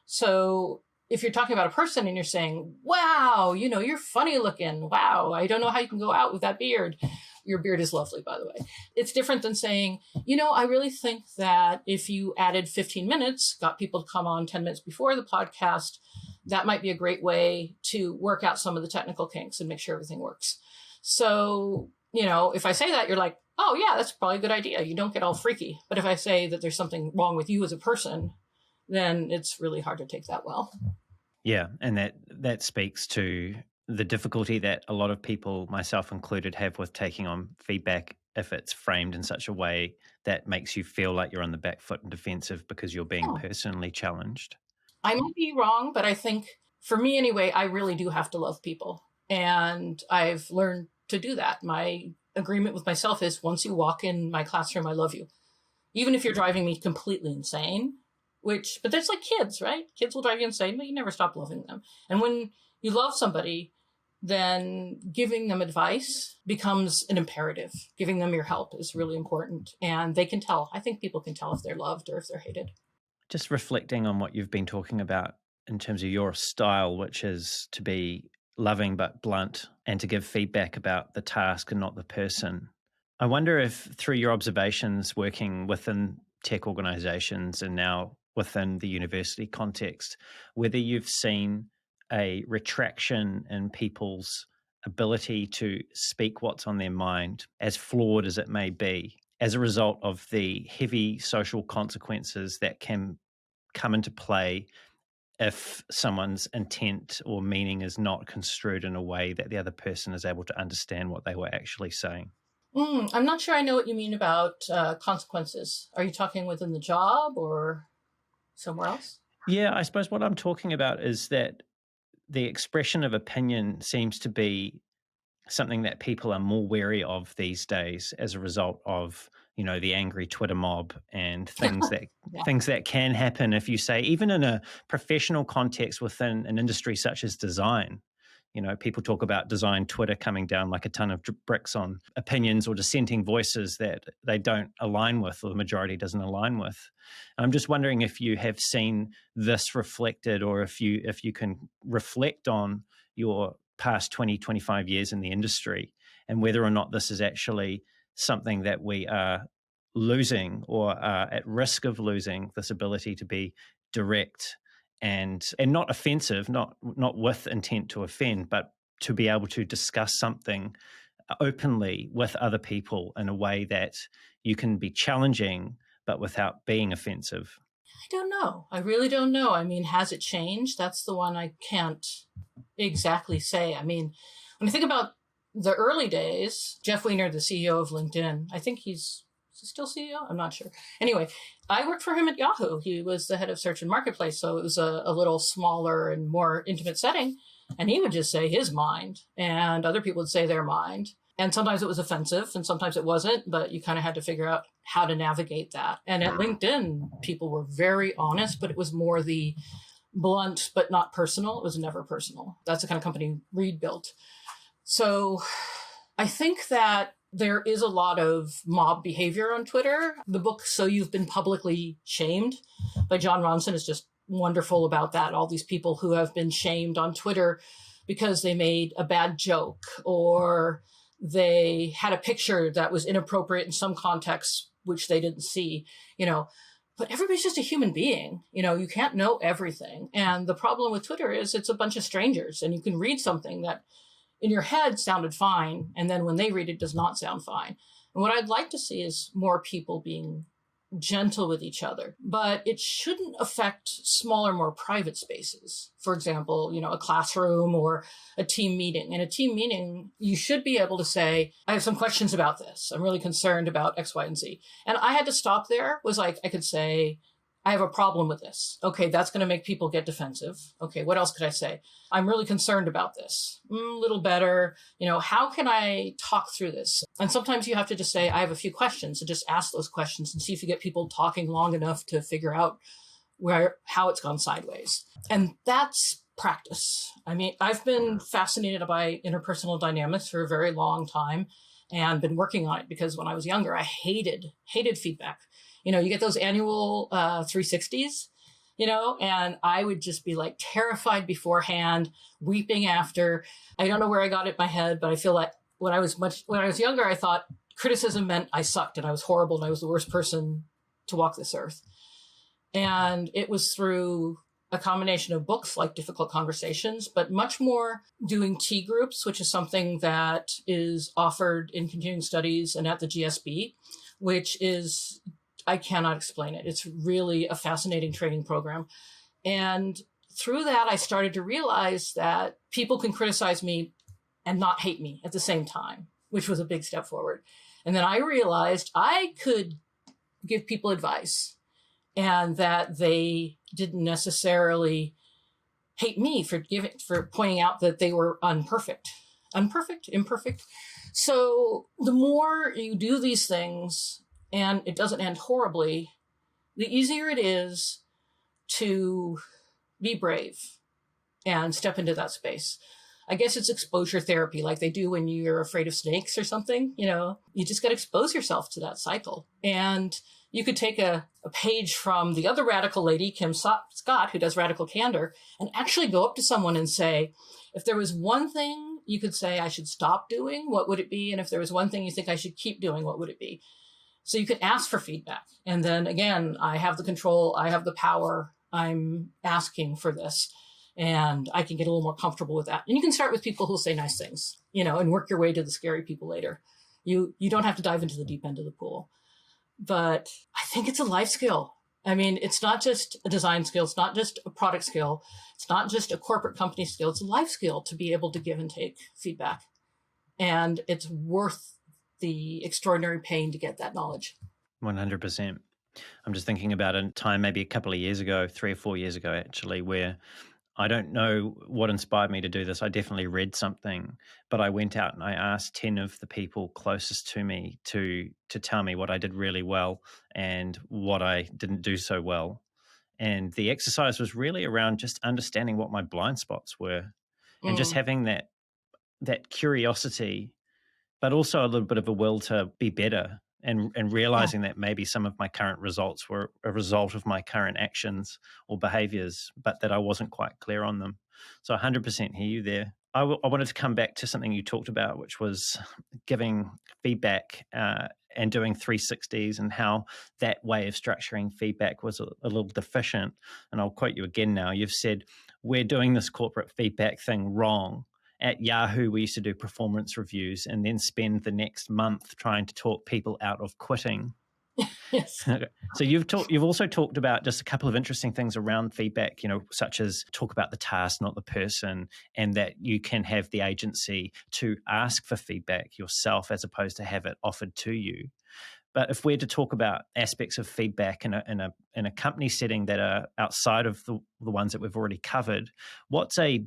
So if you're talking about a person and you're saying, wow, you're funny looking. Wow, I don't know how you can go out with that beard. Your beard is lovely, by the way. It's different than saying, I really think that if you added 15 minutes, got people to come on 10 minutes before the podcast, that might be a great way to work out some of the technical kinks and make sure everything works. So, if I say that, you're like, oh yeah, that's probably a good idea. You don't get all freaky. But if I say that there's something wrong with you as a person, then it's really hard to take that well. Yeah, and that speaks to the difficulty that a lot of people, myself included, have with taking on feedback if it's framed in such a way that makes you feel like you're on the back foot and defensive because you're being personally challenged. I might be wrong, but I think for me anyway, I really do have to love people. And I've learned to do that. My agreement with myself is once you walk in my classroom, I love you. Even if you're driving me completely insane, but that's like kids, right? Kids will drive you insane, but you never stop loving them. And when you love somebody, then giving them advice becomes an imperative. Giving them your help is really important. And they can tell. I think people can tell if they're loved or if they're hated. Just reflecting on what you've been talking about in terms of your style, which is to be loving but blunt and to give feedback about the task and not the person. I wonder if through your observations working within tech organizations and now within the university context, whether you've seen a retraction in people's ability to speak what's on their mind, as flawed as it may be, as a result of the heavy social consequences that can come into play if someone's intent or meaning is not construed in a way that the other person is able to understand what they were actually saying. I'm not sure I know what you mean about consequences. Are you talking within the job or somewhere else? Yeah, I suppose what I'm talking about is that the expression of opinion seems to be something that people are more wary of these days as a result of, the angry Twitter mob and things that things that can happen if you say, even in a professional context within an industry such as design. People talk about design Twitter coming down like a ton of bricks on opinions or dissenting voices that they don't align with or the majority doesn't align with. I'm just wondering if you have seen this reflected or if you can reflect on your past 20, 25 years in the industry and whether or not this is actually something that we are losing or are at risk of losing, this ability to be direct and not offensive, not with intent to offend, but to be able to discuss something openly with other people in a way that you can be challenging, but without being offensive. I don't know. I really don't know. I mean, has it changed? That's the one I can't exactly say. I mean, when I think about the early days, Jeff Weiner, the CEO of LinkedIn, I think is he still CEO? I'm not sure. Anyway, I worked for him at Yahoo. He was the head of search and marketplace. So it was a little smaller and more intimate setting. And he would just say his mind and other people would say their mind. And sometimes it was offensive and sometimes it wasn't, but you kind of had to figure out how to navigate that. And at LinkedIn, people were very honest, but it was more the blunt, but not personal. It was never personal. That's the kind of company Reed built. So I think that there is a lot of mob behavior on Twitter. The book, So You've Been Publicly Shamed by John Ronson is just wonderful about that. All these people who have been shamed on Twitter because they made a bad joke or they had a picture that was inappropriate in some context, which they didn't see, but everybody's just a human being. You can't know everything. And the problem with Twitter is it's a bunch of strangers, and you can read something that in your head sounded fine, and then when they read it does not sound fine. And what I'd like to see is more people being gentle with each other, but it shouldn't affect smaller, more private spaces. For example, a classroom or a team meeting. In a team meeting, you should be able to say, I have some questions about this. I'm really concerned about X, Y, and Z. And I had to stop there. Was like, I could say, I have a problem with this. Okay, that's going to make people get defensive. Okay, what else could I say? I'm really concerned about this. A little better. How can I talk through this? And sometimes you have to just say, I have a few questions, and just ask those questions and see if you get people talking long enough to figure out how it's gone sideways. And that's practice. I mean, I've been fascinated by interpersonal dynamics for a very long time and been working on it because when I was younger, I hated feedback. You get those annual 360s, and I would just be like terrified beforehand, weeping after. I don't know where I got it in my head, but I feel like when I was younger, I thought criticism meant I sucked and I was horrible and I was the worst person to walk this earth. And it was through a combination of books like Difficult Conversations, but much more doing tea groups, which is something that is offered in continuing studies and at the GSB, which is, I cannot explain it. It's really a fascinating training program. And through that, I started to realize that people can criticize me and not hate me at the same time, which was a big step forward. And then I realized I could give people advice and that they didn't necessarily hate me for pointing out that they were imperfect. So the more you do these things, and it doesn't end horribly, the easier it is to be brave and step into that space. I guess it's exposure therapy, like they do when you're afraid of snakes or something. You just got to expose yourself to that cycle. And you could take a page from the other radical lady, Kim Scott, who does Radical Candor, and actually go up to someone and say, if there was one thing you could say I should stop doing, what would it be? And if there was one thing you think I should keep doing, what would it be? So you can ask for feedback. And then again, I have the control, I have the power, I'm asking for this, and I can get a little more comfortable with that. And you can start with people who'll say nice things, and work your way to the scary people later. You don't have to dive into the deep end of the pool. But I think it's a life skill. I mean, it's not just a design skill. It's not just a product skill. It's not just a corporate company skill. It's a life skill to be able to give and take feedback. And it's worth the extraordinary pain to get that knowledge. 100%. I'm just thinking about a time maybe a couple of years ago, 3 or 4 years ago, actually, where I don't know what inspired me to do this. I definitely read something, but I went out and I asked 10 of the people closest to me to tell me what I did really well and what I didn't do so well. And the exercise was really around just understanding what my blind spots were and just having that curiosity, but also a little bit of a will to be better and realizing that maybe some of my current results were a result of my current actions or behaviors, but that I wasn't quite clear on them. So 100% hear you there. I wanted to come back to something you talked about, which was giving feedback and doing 360s and how that way of structuring feedback was a little deficient. And I'll quote you again now. You've said, we're doing this corporate feedback thing wrong. At Yahoo, we used to do performance reviews and then spend the next month trying to talk people out of quitting. Yes. So you've also talked about just a couple of interesting things around feedback, such as talk about the task, not the person, and that you can have the agency to ask for feedback yourself as opposed to have it offered to you. But if we're to talk about aspects of feedback in a company setting that are outside of the ones that we've already covered, what's a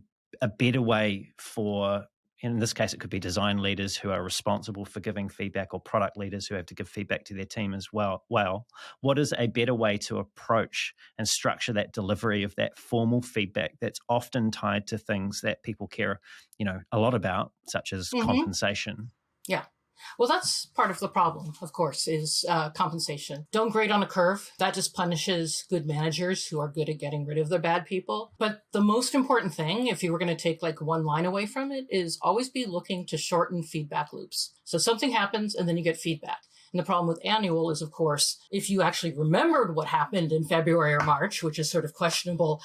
better way for, in this case, it could be design leaders who are responsible for giving feedback or product leaders who have to give feedback to their team as well. What is a better way to approach and structure that delivery of that formal feedback that's often tied to things that people care, a lot about, such as compensation? Yeah. Well, that's part of the problem, of course, is compensation. Don't grade on a curve. That just punishes good managers who are good at getting rid of the bad people. But the most important thing, if you were going to take like one line away from it, is always be looking to shorten feedback loops. So something happens and then you get feedback. And the problem with annual is, of course, if you actually remembered what happened in February or March, which is sort of questionable,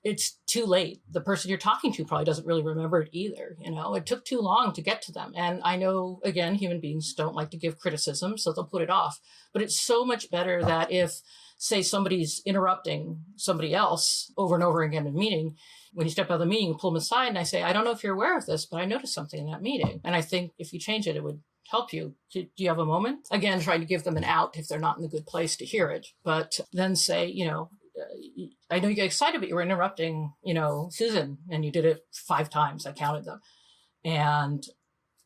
it's too late. The person you're talking to probably doesn't really remember it either. It took too long to get to them. And I know, again, human beings don't like to give criticism, so they'll put it off. But it's so much better that if, say, somebody's interrupting somebody else over and over again in a meeting, when you step out of the meeting, you pull them aside and I say, I don't know if you're aware of this, but I noticed something in that meeting. And I think if you change it, it would help you. Do you have a moment? Again, trying to give them an out if they're not in the good place to hear it. But then say, I know you get excited, but you were interrupting, Susan, and you did it 5 times. I counted them. And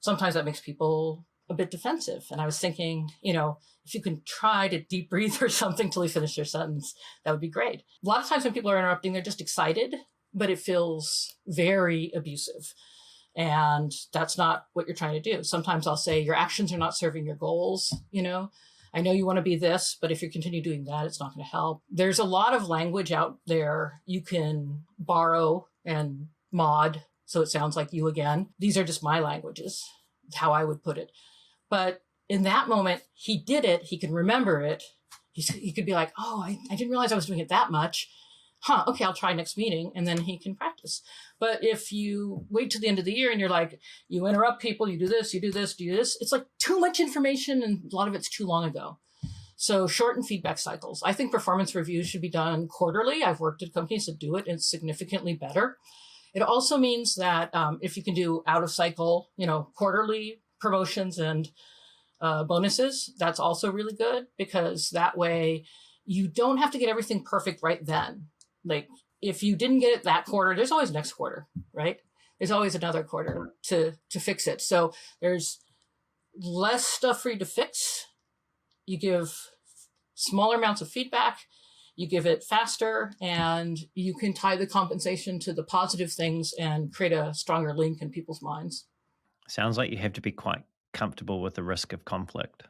sometimes that makes people a bit defensive. And I was thinking, if you can try to deep breathe or something till they finish their sentence, that would be great. A lot of times when people are interrupting, they're just excited, but it feels very abusive. And that's not what you're trying to do. Sometimes I'll say your actions are not serving your goals, I know you want to be this, but if you continue doing that, it's not going to help. There's a lot of language out there you can borrow and mod, so it sounds like you again. These are just my languages, how I would put it. But in that moment, he did it. He can remember it. He could be like, oh, I didn't realize I was doing it that much. Okay, I'll try next meeting. And then he can practice. But if you wait till the end of the year and you're like, you interrupt people, you do this, you do this, do this, it's like too much information and a lot of it's too long ago. So shorten feedback cycles. I think performance reviews should be done quarterly. I've worked at companies that do it and it's significantly better. It also means that if you can do out of cycle, quarterly promotions and bonuses, that's also really good because that way you don't have to get everything perfect right then. Like if you didn't get it that quarter, there's always next quarter, right? There's always another quarter to fix it. So there's less stuff for you to fix. You give smaller amounts of feedback, you give it faster, and you can tie the compensation to the positive things and create a stronger link in people's minds. Sounds like you have to be quite comfortable with the risk of conflict.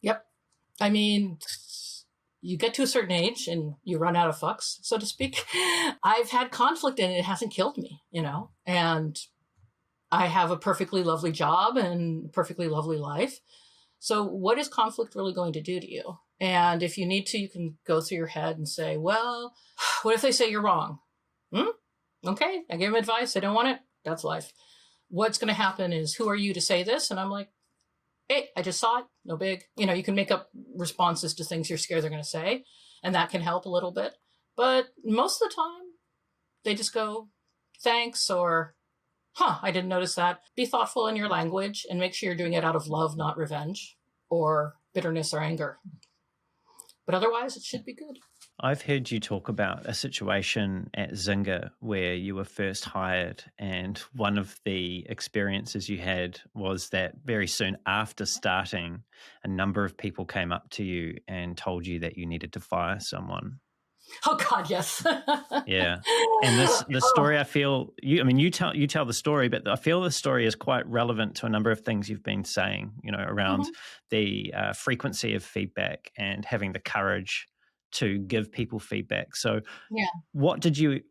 Yep. I mean, you get to a certain age and you run out of fucks, so to speak. I've had conflict and it hasn't killed me, and I have a perfectly lovely job and perfectly lovely life. So what is conflict really going to do to you? And if you need to, you can go through your head and say, well, what if they say you're wrong? Okay, I gave them advice. I don't want it. That's life. What's going to happen is, who are you to say this? And I'm like, hey, I just saw it. No big. You can make up responses to things you're scared they're going to say, and that can help a little bit. But most of the time, they just go, thanks, or, I didn't notice that. Be thoughtful in your language and make sure you're doing it out of love, not revenge or bitterness or anger. But otherwise, it should be good. I've heard you talk about a situation at Zynga where you were first hired, and one of the experiences you had was that very soon after starting, a number of people came up to you and told you that you needed to fire someone. Oh God, yes. Yeah. And the story, I feel, you tell the story, but I feel the story is quite relevant to a number of things you've been saying, around the frequency of feedback and having the courage to give people feedback. So what did you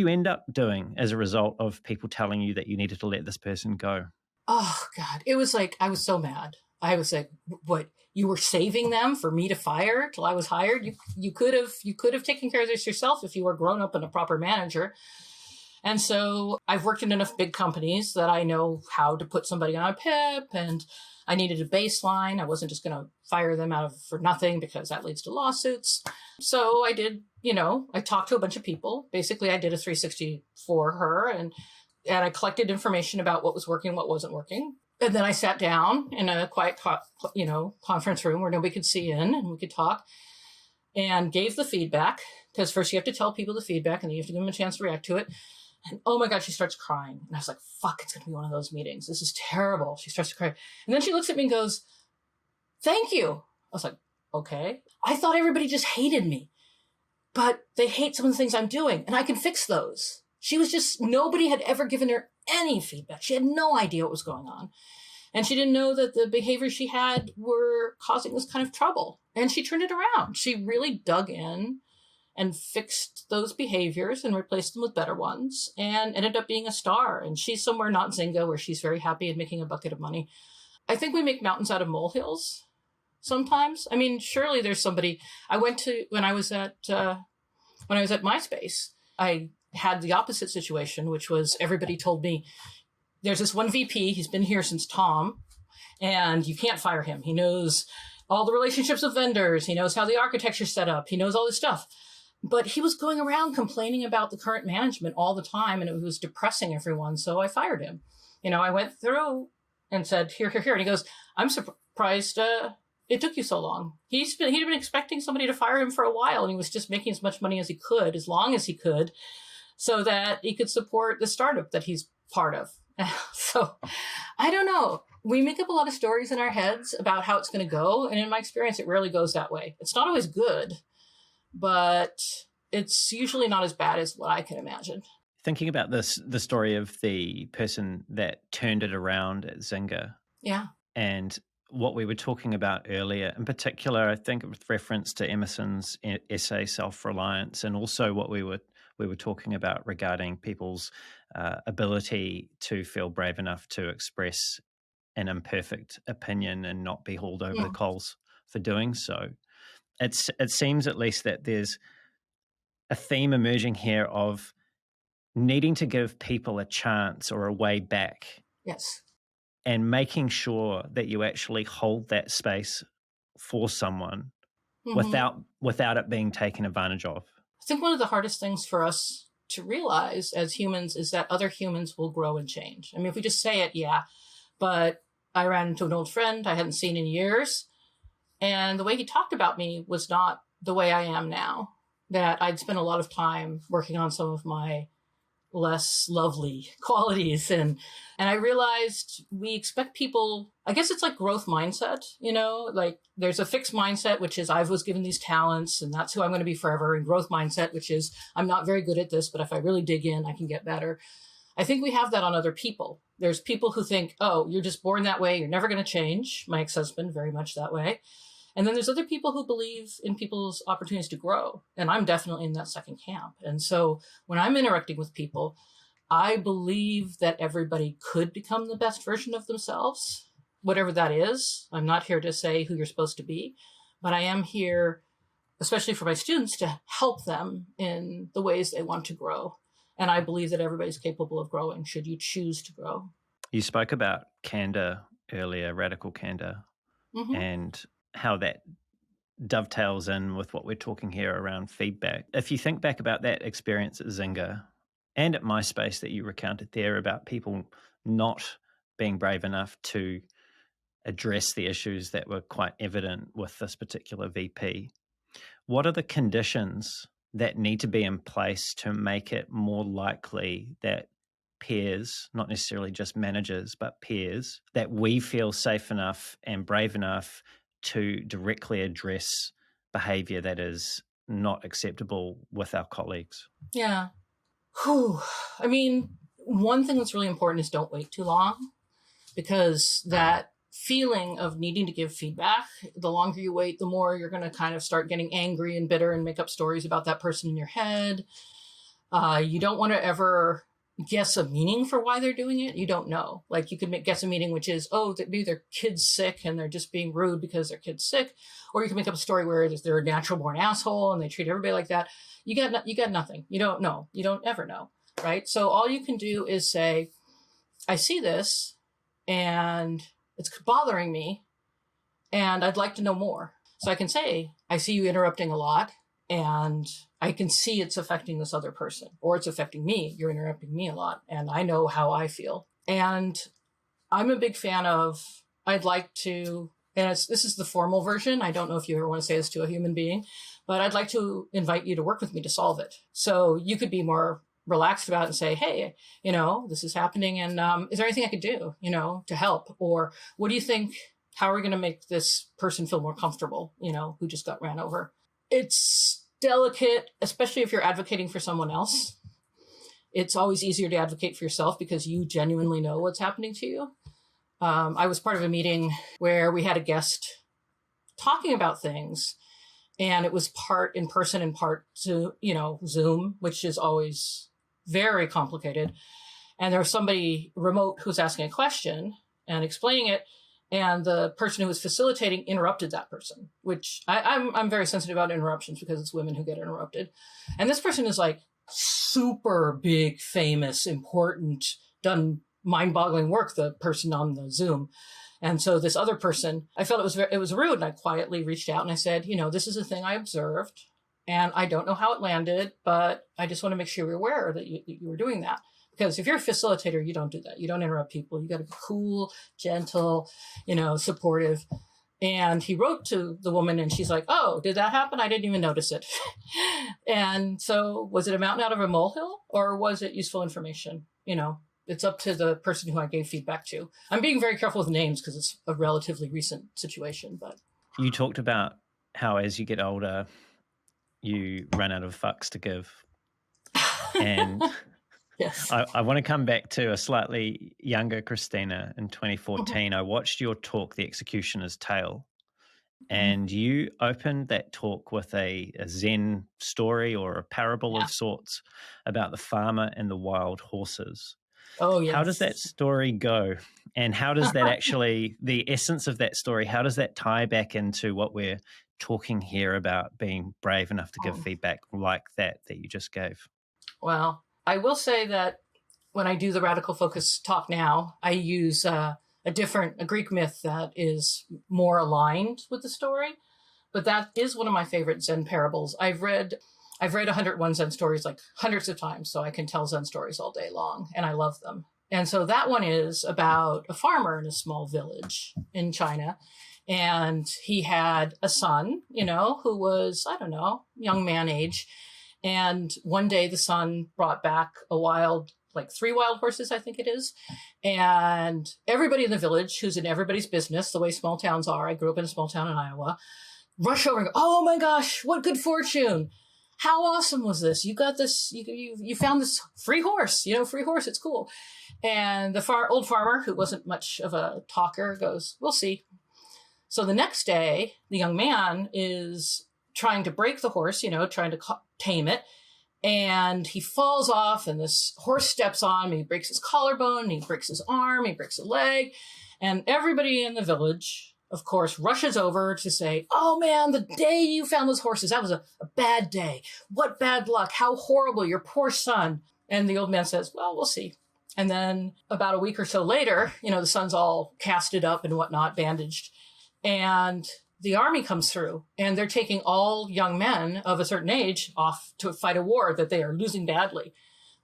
end up doing as a result of people telling you that you needed to let this person go? Oh God, it was like, I was so mad. I was like, what, you were saving them for me to fire till I was hired? You could have taken care of this yourself if you were grown up and a proper manager. And so I've worked in enough big companies that I know how to put somebody on a PIP, and I needed a baseline. I wasn't just going to fire them for nothing because that leads to lawsuits. So I did, I talked to a bunch of people. Basically, I did a 360 for her, and I collected information about what was working, what wasn't working. And then I sat down in a quiet, conference room where nobody could see in and we could talk, and gave the feedback, because first you have to tell people the feedback and then you have to give them a chance to react to it. And oh my God, she starts crying. And I was like, fuck, it's going to be one of those meetings. This is terrible. She starts to cry. And then she looks at me and goes, thank you. I was like, okay. I thought everybody just hated me, but they hate some of the things I'm doing and I can fix those. Nobody had ever given her any feedback. She had no idea what was going on. And she didn't know that the behaviors she had were causing this kind of trouble. And she turned it around. She really dug in and fixed those behaviors and replaced them with better ones and ended up being a star. And she's somewhere not Zynga, where she's very happy and making a bucket of money. I think we make mountains out of molehills sometimes. I mean, surely there's somebody I went to when I was at MySpace. I had the opposite situation, which was everybody told me, there's this one VP, he's been here since Tom, and you can't fire him. He knows all the relationships with vendors. He knows how the architecture's set up. He knows all this stuff. But he was going around complaining about the current management all the time, and it was depressing everyone. So I fired him. I went through and said, here. And he goes, I'm surprised it took you so long. He'd been expecting somebody to fire him for a while, and he was just making as much money as he could, as long as he could, so that he could support the startup that he's part of. So I don't know. We make up a lot of stories in our heads about how it's going to go. And in my experience, it rarely goes that way. It's not always good, but it's usually not as bad as what I can imagine. Thinking about the story of the person that turned it around at Zynga. Yeah. And what we were talking about earlier, in particular, I think with reference to Emerson's essay, Self-Reliance, and also what we were talking about regarding people's ability to feel brave enough to express an imperfect opinion and not be hauled over the coals for doing so. It seems at least that there's a theme emerging here of needing to give people a chance or a way back. Yes. And making sure that you actually hold that space for someone without it being taken advantage of. I think one of the hardest things for us to realize as humans is that other humans will grow and change. I mean, if we just say it, yeah, but I ran into an old friend I hadn't seen in years, and the way he talked about me was not the way I am now, that I'd spent a lot of time working on some of my less lovely qualities. And I realized we expect people, I guess it's like growth mindset, like there's a fixed mindset, which is I was given these talents and that's who I'm going to be forever. And growth mindset, which is I'm not very good at this, but if I really dig in, I can get better. I think we have that on other people. There's people who think, oh, you're just born that way. You're never going to change. My ex-husband, very much that way. And then there's other people who believe in people's opportunities to grow. And I'm definitely in that second camp. And so when I'm interacting with people, I believe that everybody could become the best version of themselves, whatever that is. I'm not here to say who you're supposed to be, but I am here, especially for my students, to help them in the ways they want to grow. And I believe that everybody's capable of growing, should you choose to grow. You spoke about candor earlier, radical candor, and how that dovetails in with what we're talking here around feedback. If you think back about that experience at Zynga and at MySpace that you recounted there about people not being brave enough to address the issues that were quite evident with this particular VP, what are the conditions that need to be in place to make it more likely that peers, not necessarily just managers, but peers, that we feel safe enough and brave enough to directly address behavior that is not acceptable with our colleagues? Yeah. I mean, one thing that's really important is don't wait too long, because that feeling of needing to give feedback, the longer you wait, the more you're going to kind of start getting angry and bitter and make up stories about that person in your head. You don't want to ever guess a meaning for why they're doing it. You don't know. Like you could guess a meaning, which is, oh, maybe their kid's sick and they're just being rude because their kid's sick. Or you can make up a story where they're a natural born asshole and they treat everybody like that. You got nothing. You don't know. You don't ever know. Right. So all you can do is say, I see this and it's bothering me and I'd like to know more. So I can say, I see you interrupting a lot and I can see it's affecting this other person, or it's affecting me. You're interrupting me a lot and I know how I feel. And I'm a big fan of, I'd like to, and this is the formal version. I don't know if you ever want to say this to a human being, but I'd like to invite you to work with me to solve it. So you could be more relaxed about it and say, hey, this is happening. And is there anything I could do, to help? Or what do you think? How are we going to make this person feel more comfortable, who just got ran over? It's delicate, especially if you're advocating for someone else. It's always easier to advocate for yourself because you genuinely know what's happening to you. I was part of a meeting where we had a guest talking about things, and it was part in person and part to, Zoom, which is always very complicated. And there was somebody remote who was asking a question and explaining it. And the person who was facilitating interrupted that person, which I'm very sensitive about interruptions because it's women who get interrupted. And this person is like super big, famous, important, done mind-boggling work, the person on the Zoom. And so this other person, I felt it was rude, and I quietly reached out and I said, this is a thing I observed, and I don't know how it landed, but I just want to make sure you're aware that you were doing that. Because if you're a facilitator, you don't do that. You don't interrupt people. You got to be cool, gentle, supportive. And he wrote to the woman, and she's like, "Oh, did that happen? I didn't even notice it." And so was it a mountain out of a molehill, or was it useful information? It's up to the person who I gave feedback to. I'm being very careful with names because it's a relatively recent situation. But you talked about how as you get older, you run out of fucks to give. And yes, I want to come back to a slightly younger Christina in 2014. I watched your talk, The Executioner's Tale, and you opened that talk with a Zen story or a parable of sorts about the farmer and the wild horses. Oh, yes. How does that story go? And how does that actually, the essence of that story, how does that tie back into what we're talking here about being brave enough to give feedback like that you just gave? Well, I will say that when I do the radical focus talk now, I use a Greek myth that is more aligned with the story. But that is one of my favorite Zen parables. I've read 101 Zen stories like hundreds of times, so I can tell Zen stories all day long, and I love them. And so that one is about a farmer in a small village in China. And he had a son, who was, I don't know, young man age. And one day the son brought back three wild horses, I think it is. And everybody in the village, who's in everybody's business, the way small towns are, I grew up in a small town in Iowa, rush over and go, "Oh my gosh, what good fortune. How awesome was this? You got this, you found this free horse, free horse, it's cool." And the old farmer, who wasn't much of a talker, goes, "We'll see." So the next day, the young man is trying to break the horse, trying to tame it. And he falls off, and this horse steps on him. He breaks his collarbone, he breaks his arm, he breaks a leg. And everybody in the village, of course, rushes over to say, "Oh man, the day you found those horses, that was a bad day. What bad luck. How horrible, your poor son." And the old man says, "Well, we'll see." And then about a week or so later, the son's all casted up and whatnot, bandaged. And the army comes through, and they're taking all young men of a certain age off to fight a war that they are losing badly.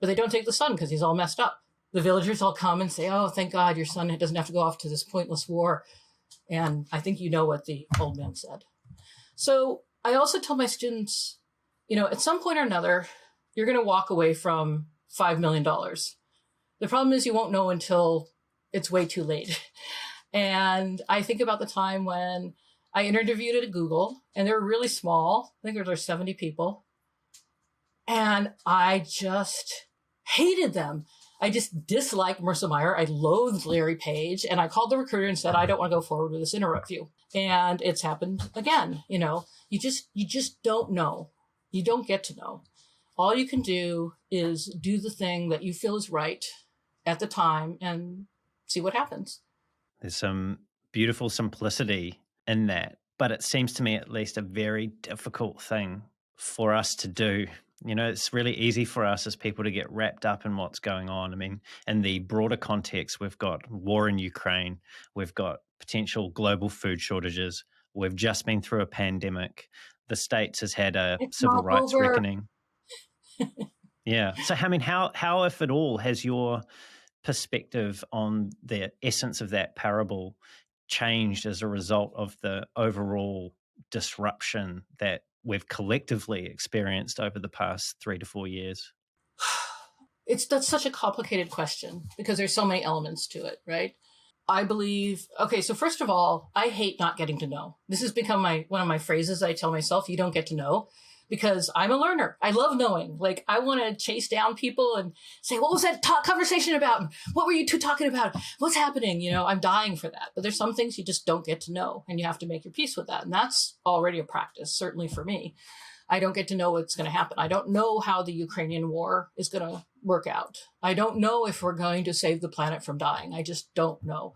But they don't take the son because he's all messed up. The villagers all come and say, "Oh, thank God your son doesn't have to go off to this pointless war." And I think you know what the old man said. So I also tell my students, at some point or another, you're going to walk away from $5 million. The problem is you won't know until it's way too late. And I think about the time when I interviewed at Google, and they were really small. I think there were 70 people. And I just hated them. I just disliked Marissa Meyer. I loathed Larry Page. And I called the recruiter and said, "I don't want to go forward with this interview." And it's happened again. You just don't know. You don't get to know. All you can do is do the thing that you feel is right at the time and see what happens. There's some beautiful simplicity in that, but it seems to me at least a very difficult thing for us to do. It's really easy for us as people to get wrapped up in what's going on. I mean, in the broader context, we've got war in Ukraine, we've got potential global food shortages, we've just been through a pandemic, the States has had a civil rights reckoning. Yeah. So, I mean, how, if at all, has your perspective on the essence of that parable changed as a result of the overall disruption that we've collectively experienced over the past 3 to 4 years? That's such a complicated question because there's so many elements to it, right? I believe, so first of all, I hate not getting to know. This has become one of my phrases I tell myself: you don't get to know, because I'm a learner. I love knowing. Like, I want to chase down people and say, what was that conversation about? What were you two talking about? What's happening? You know, I'm dying for that. But there's some things you just don't get to know, and you have to make your peace with that. And that's already a practice, certainly for me. I don't get to know what's going to happen. I don't know how the Ukrainian war is going to work out. I don't know if we're going to save the planet from dying. I just don't know.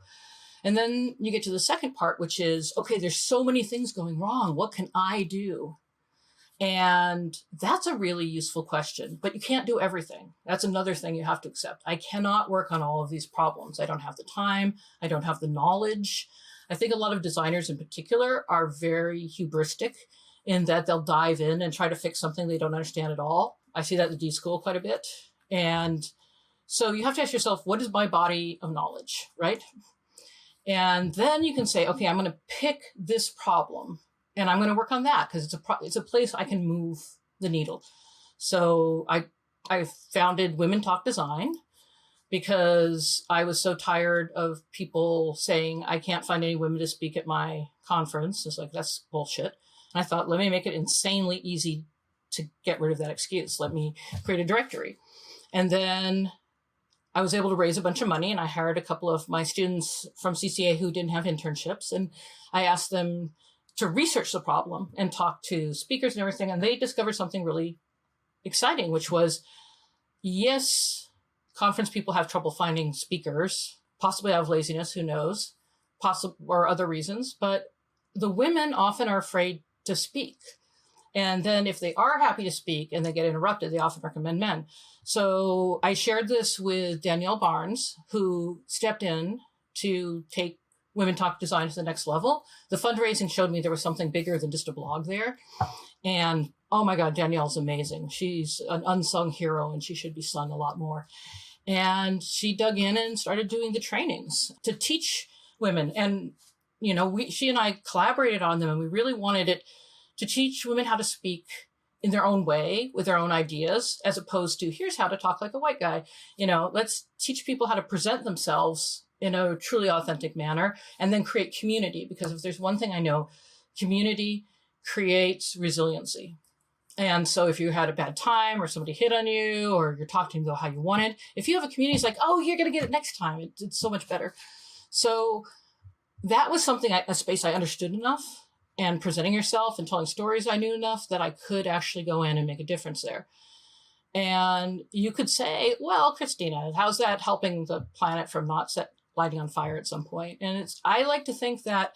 And then you get to the second part, which is, okay, there's so many things going wrong. What can I do? And that's a really useful question, but you can't do everything. That's another thing you have to accept. I cannot work on all of these problems. I don't have the time. I don't have the knowledge. I think a lot of designers in particular are very hubristic in that they'll dive in and try to fix something they don't understand at all. I see that at the D School quite a bit. And so you have to ask yourself, what is my body of knowledge, right? And then you can say, okay, I'm going to pick this problem and I'm going to work on that because it's a place I can move the needle. So I founded Women Talk Design because I was so tired of people saying, I can't find any women to speak at my conference. It's like, that's bullshit. And I thought, let me make it insanely easy to get rid of that excuse. Let me create a directory. And then I was able to raise a bunch of money, and I hired a couple of my students from CCA who didn't have internships. And I asked them to research the problem and talk to speakers and everything. And they discovered something really exciting, which was, yes, conference people have trouble finding speakers, possibly out of laziness, who knows, or other reasons. But the women often are afraid to speak. And then if they are happy to speak and they get interrupted, they often recommend men. So I shared this with Danielle Barnes, who stepped in to take Women Talk Design to the next level. The fundraising showed me there was something bigger than just a blog there. And oh my God, Danielle's amazing. She's an unsung hero and she should be sung a lot more. And she dug in and started doing the trainings to teach women. And, you know, she and I collaborated on them, and we really wanted it to teach women how to speak in their own way with their own ideas, as opposed to here's how to talk like a white guy. You know, let's teach people how to present themselves in a truly authentic manner and then create community. Because if there's one thing I know, community creates resiliency. And so if you had a bad time or somebody hit on you or you're talking to them how you wanted, if you have a community, it's like, oh, you're going to get it next time. It's so much better. So that was something, a space I understood enough, and presenting yourself and telling stories I knew enough that I could actually go in and make a difference there. And you could say, well, Christina, how's that helping the planet from not lighting on fire at some point? And I like to think that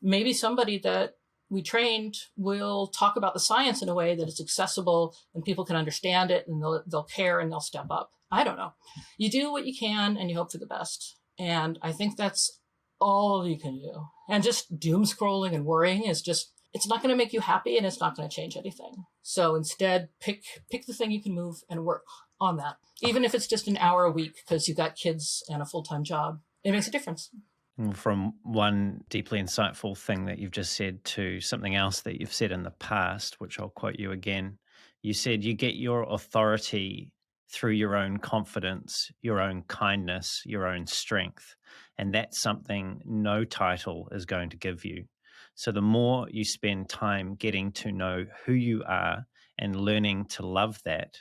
maybe somebody that we trained will talk about the science in a way that it's accessible and people can understand it, and they'll care and they'll step up. I don't know. You do what you can and you hope for the best. And I think that's all you can do. And just doom scrolling and worrying is just, it's not going to make you happy, and it's not going to change anything. So instead, pick the thing you can move and work on that. Even if it's just an hour a week because you've got kids and a full-time job, it makes a difference. From one deeply insightful thing that you've just said to something else that you've said in the past, which I'll quote you again. You said you get your authority through your own confidence, your own kindness, your own strength. And that's something no title is going to give you. So the more you spend time getting to know who you are and learning to love that,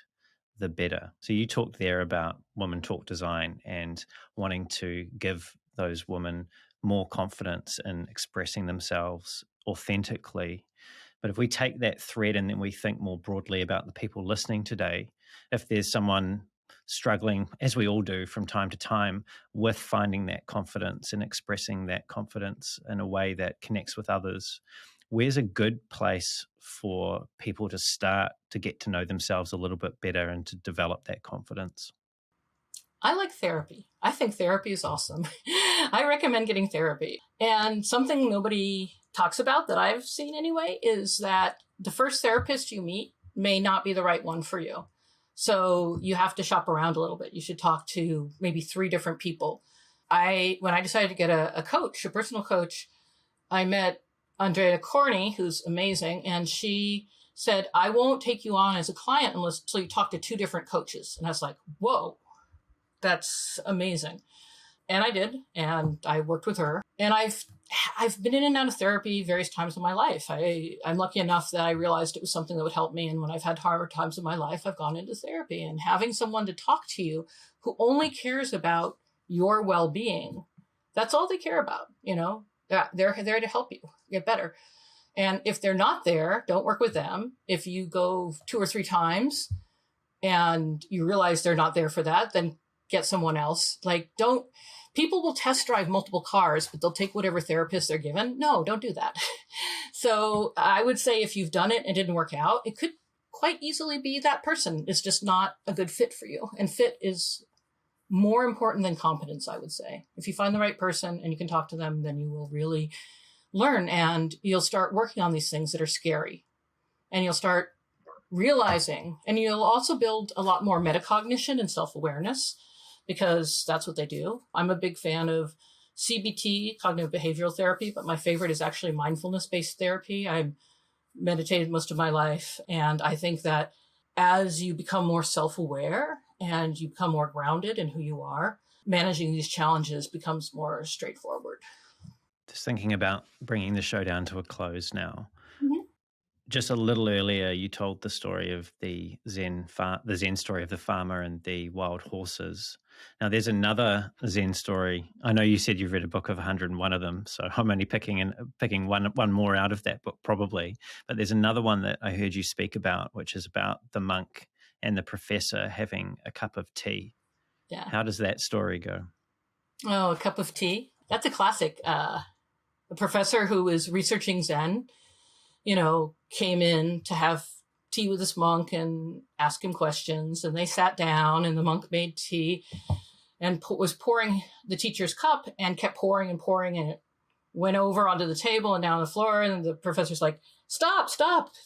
the better. So you talked there about Women Talk Design and wanting to give those women more confidence in expressing themselves authentically. But if we take that thread and then we think more broadly about the people listening today, if there's someone struggling, as we all do from time to time, with finding that confidence and expressing that confidence in a way that connects with others, where's a good place for people to start to get to know themselves a little bit better and to develop that confidence? I like therapy. I think therapy is awesome. I recommend getting therapy. And something nobody talks about that I've seen anyway is that the first therapist you meet may not be the right one for you. So you have to shop around a little bit. You should talk to maybe 3 different people. When I decided to get a coach, a personal coach, I met Andrea Corney, who's amazing. And she said, I won't take you on as a client until you talk to 2 different coaches. And I was like, whoa, that's amazing. And I did, and I worked with her. And I've been in and out of therapy various times in my life. I'm lucky enough that I realized it was something that would help me. And when I've had harder times in my life, I've gone into therapy. And having someone to talk to you who only cares about your well-being, that's all they care about. They're there to help you get better. And if they're not there, don't work with them. If you go 2 or 3 times and you realize they're not there for that, then get someone else. People will test drive multiple cars, but they'll take whatever therapist they're given. No, don't do that. So I would say if you've done it and it didn't work out, it could quite easily be that person is just not a good fit for you. And fit is more important than competence, I would say. If you find the right person and you can talk to them, then you will really learn, and you'll start working on these things that are scary. And you'll start realizing, and you'll also build a lot more metacognition and self-awareness, because that's what they do. I'm a big fan of CBT, cognitive behavioral therapy, but my favorite is actually mindfulness-based therapy. I've meditated most of my life, and I think that as you become more self-aware and you become more grounded in who you are, managing these challenges becomes more straightforward. Just thinking about bringing the show down to a close now. Mm-hmm. Just a little earlier, you told the story of the Zen story of the farmer and the wild horses. Now, there's another Zen story. I know you said you've read a book of 101 of them, so I'm only picking one more out of that book probably. But there's another one that I heard you speak about, which is about the monk and the professor having a cup of tea. Yeah. How does that story go? Oh, a cup of tea. That's a classic. A professor who was researching Zen, came in to have tea with this monk and ask him questions. And they sat down, and the monk made tea and was pouring the teacher's cup and kept pouring and pouring. And it went over onto the table and down on the floor. And the professor's like, stop.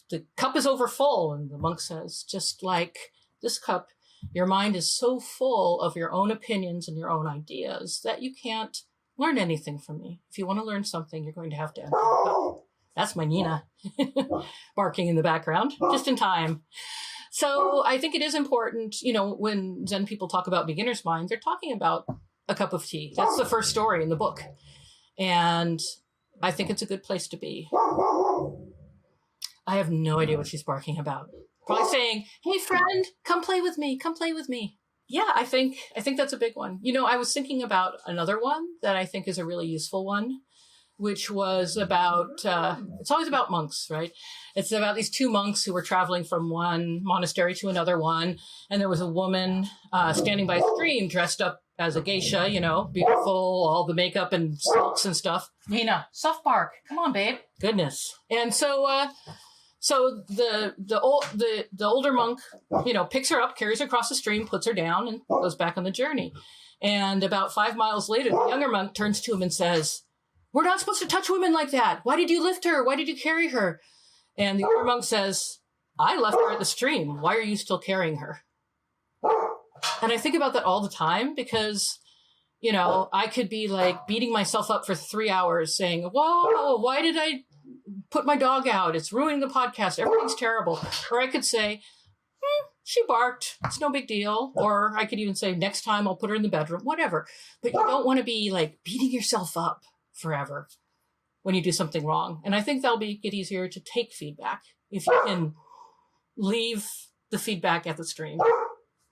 The cup is over full. And the monk says, just like this cup, your mind is so full of your own opinions and your own ideas that you can't learn anything from me. If you want to learn something, you're going to have to empty the cup. That's my Nina barking in the background, just in time. So I think it is important, when Zen people talk about beginner's mind, they're talking about a cup of tea. That's the first story in the book. And I think it's a good place to be. I have no idea what she's barking about. Probably saying, hey, friend, come play with me. Yeah, I think that's a big one. I was thinking about another one that I think is a really useful one, which was about, it's always about monks, right? It's about these 2 monks who were traveling from one monastery to another one. And there was a woman standing by a stream dressed up as a geisha, beautiful, all the makeup and silks and stuff. Nina, soft bark. Come on, babe. Goodness. And so the older monk, picks her up, carries her across the stream, puts her down, and goes back on the journey. And about 5 miles later, the younger monk turns to him and says, we're not supposed to touch women like that. Why did you lift her? Why did you carry her? And the older monk says, I left her at the stream. Why are you still carrying her? And I think about that all the time because, I could be like beating myself up for 3 hours saying, whoa, why did I put my dog out? It's ruining the podcast. Everything's terrible. Or I could say, she barked. It's no big deal. Or I could even say, next time I'll put her in the bedroom, whatever. But you don't want to be like beating yourself up forever when you do something wrong. And I think that'll make it easier to take feedback if you can leave the feedback at the stream.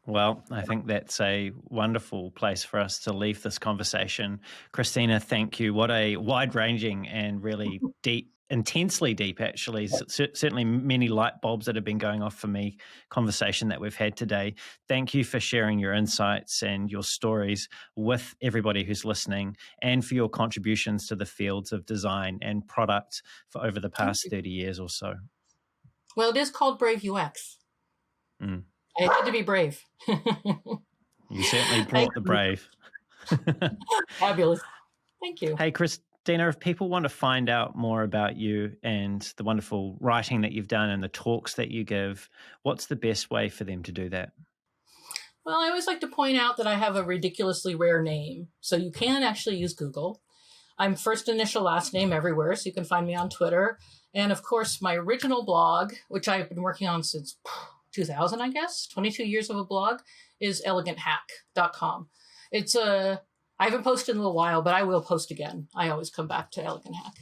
Well, I think that's a wonderful place for us to leave this conversation. Christina, thank you. What a wide-ranging and really deep, intensely deep, actually, certainly many light bulbs that have been going off for me, conversation that we've had today. Thank you for sharing your insights and your stories with everybody who's listening, and for your contributions to the fields of design and product for over the past 30 years or so. Well, it is called Brave UX. I had to be brave. You certainly brought the brave. Fabulous. Thank you. Hey, Christina, if people want to find out more about you and the wonderful writing that you've done and the talks that you give, what's the best way for them to do that? Well, I always like to point out that I have a ridiculously rare name. So you can actually use Google. I'm first initial, last name everywhere. So you can find me on Twitter. And of course, my original blog, which I've been working on since 2000, I guess, 22 years of a blog, is eleganthack.com. It's a I haven't posted in a little while, but I will post again. I always come back to Elegant Hack.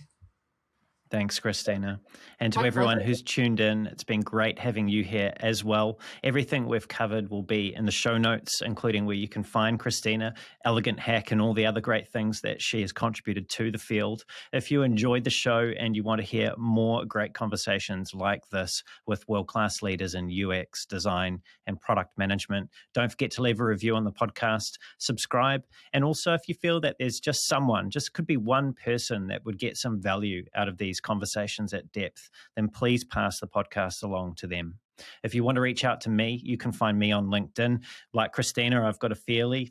Thanks, Christina. And to My everyone pleasure. who's tuned in, it's been great having you here as well. Everything we've covered will be in the show notes, including where you can find Christina, Elegant Hack, and all the other great things that she has contributed to the field. If you enjoyed the show and you want to hear more great conversations like this with world-class leaders in UX, design, and product management, don't forget to leave a review on the podcast, subscribe, and also if you feel that there's just someone, just could be one person that would get some value out of these conversations at depth, then please pass the podcast along to them. If you want to reach out to me, you can find me on LinkedIn. Like Christina, I've got a fairly,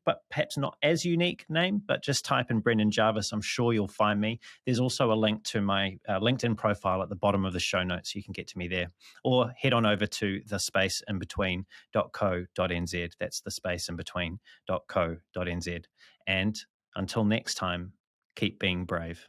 but perhaps not as unique name, but just type in Brendan Jarvis. I'm sure you'll find me. There's also a link to my LinkedIn profile at the bottom of the show notes. You can get to me there. Or head on over to thespaceinbetween.co.nz. That's thespaceinbetween.co.nz. And until next time, keep being brave.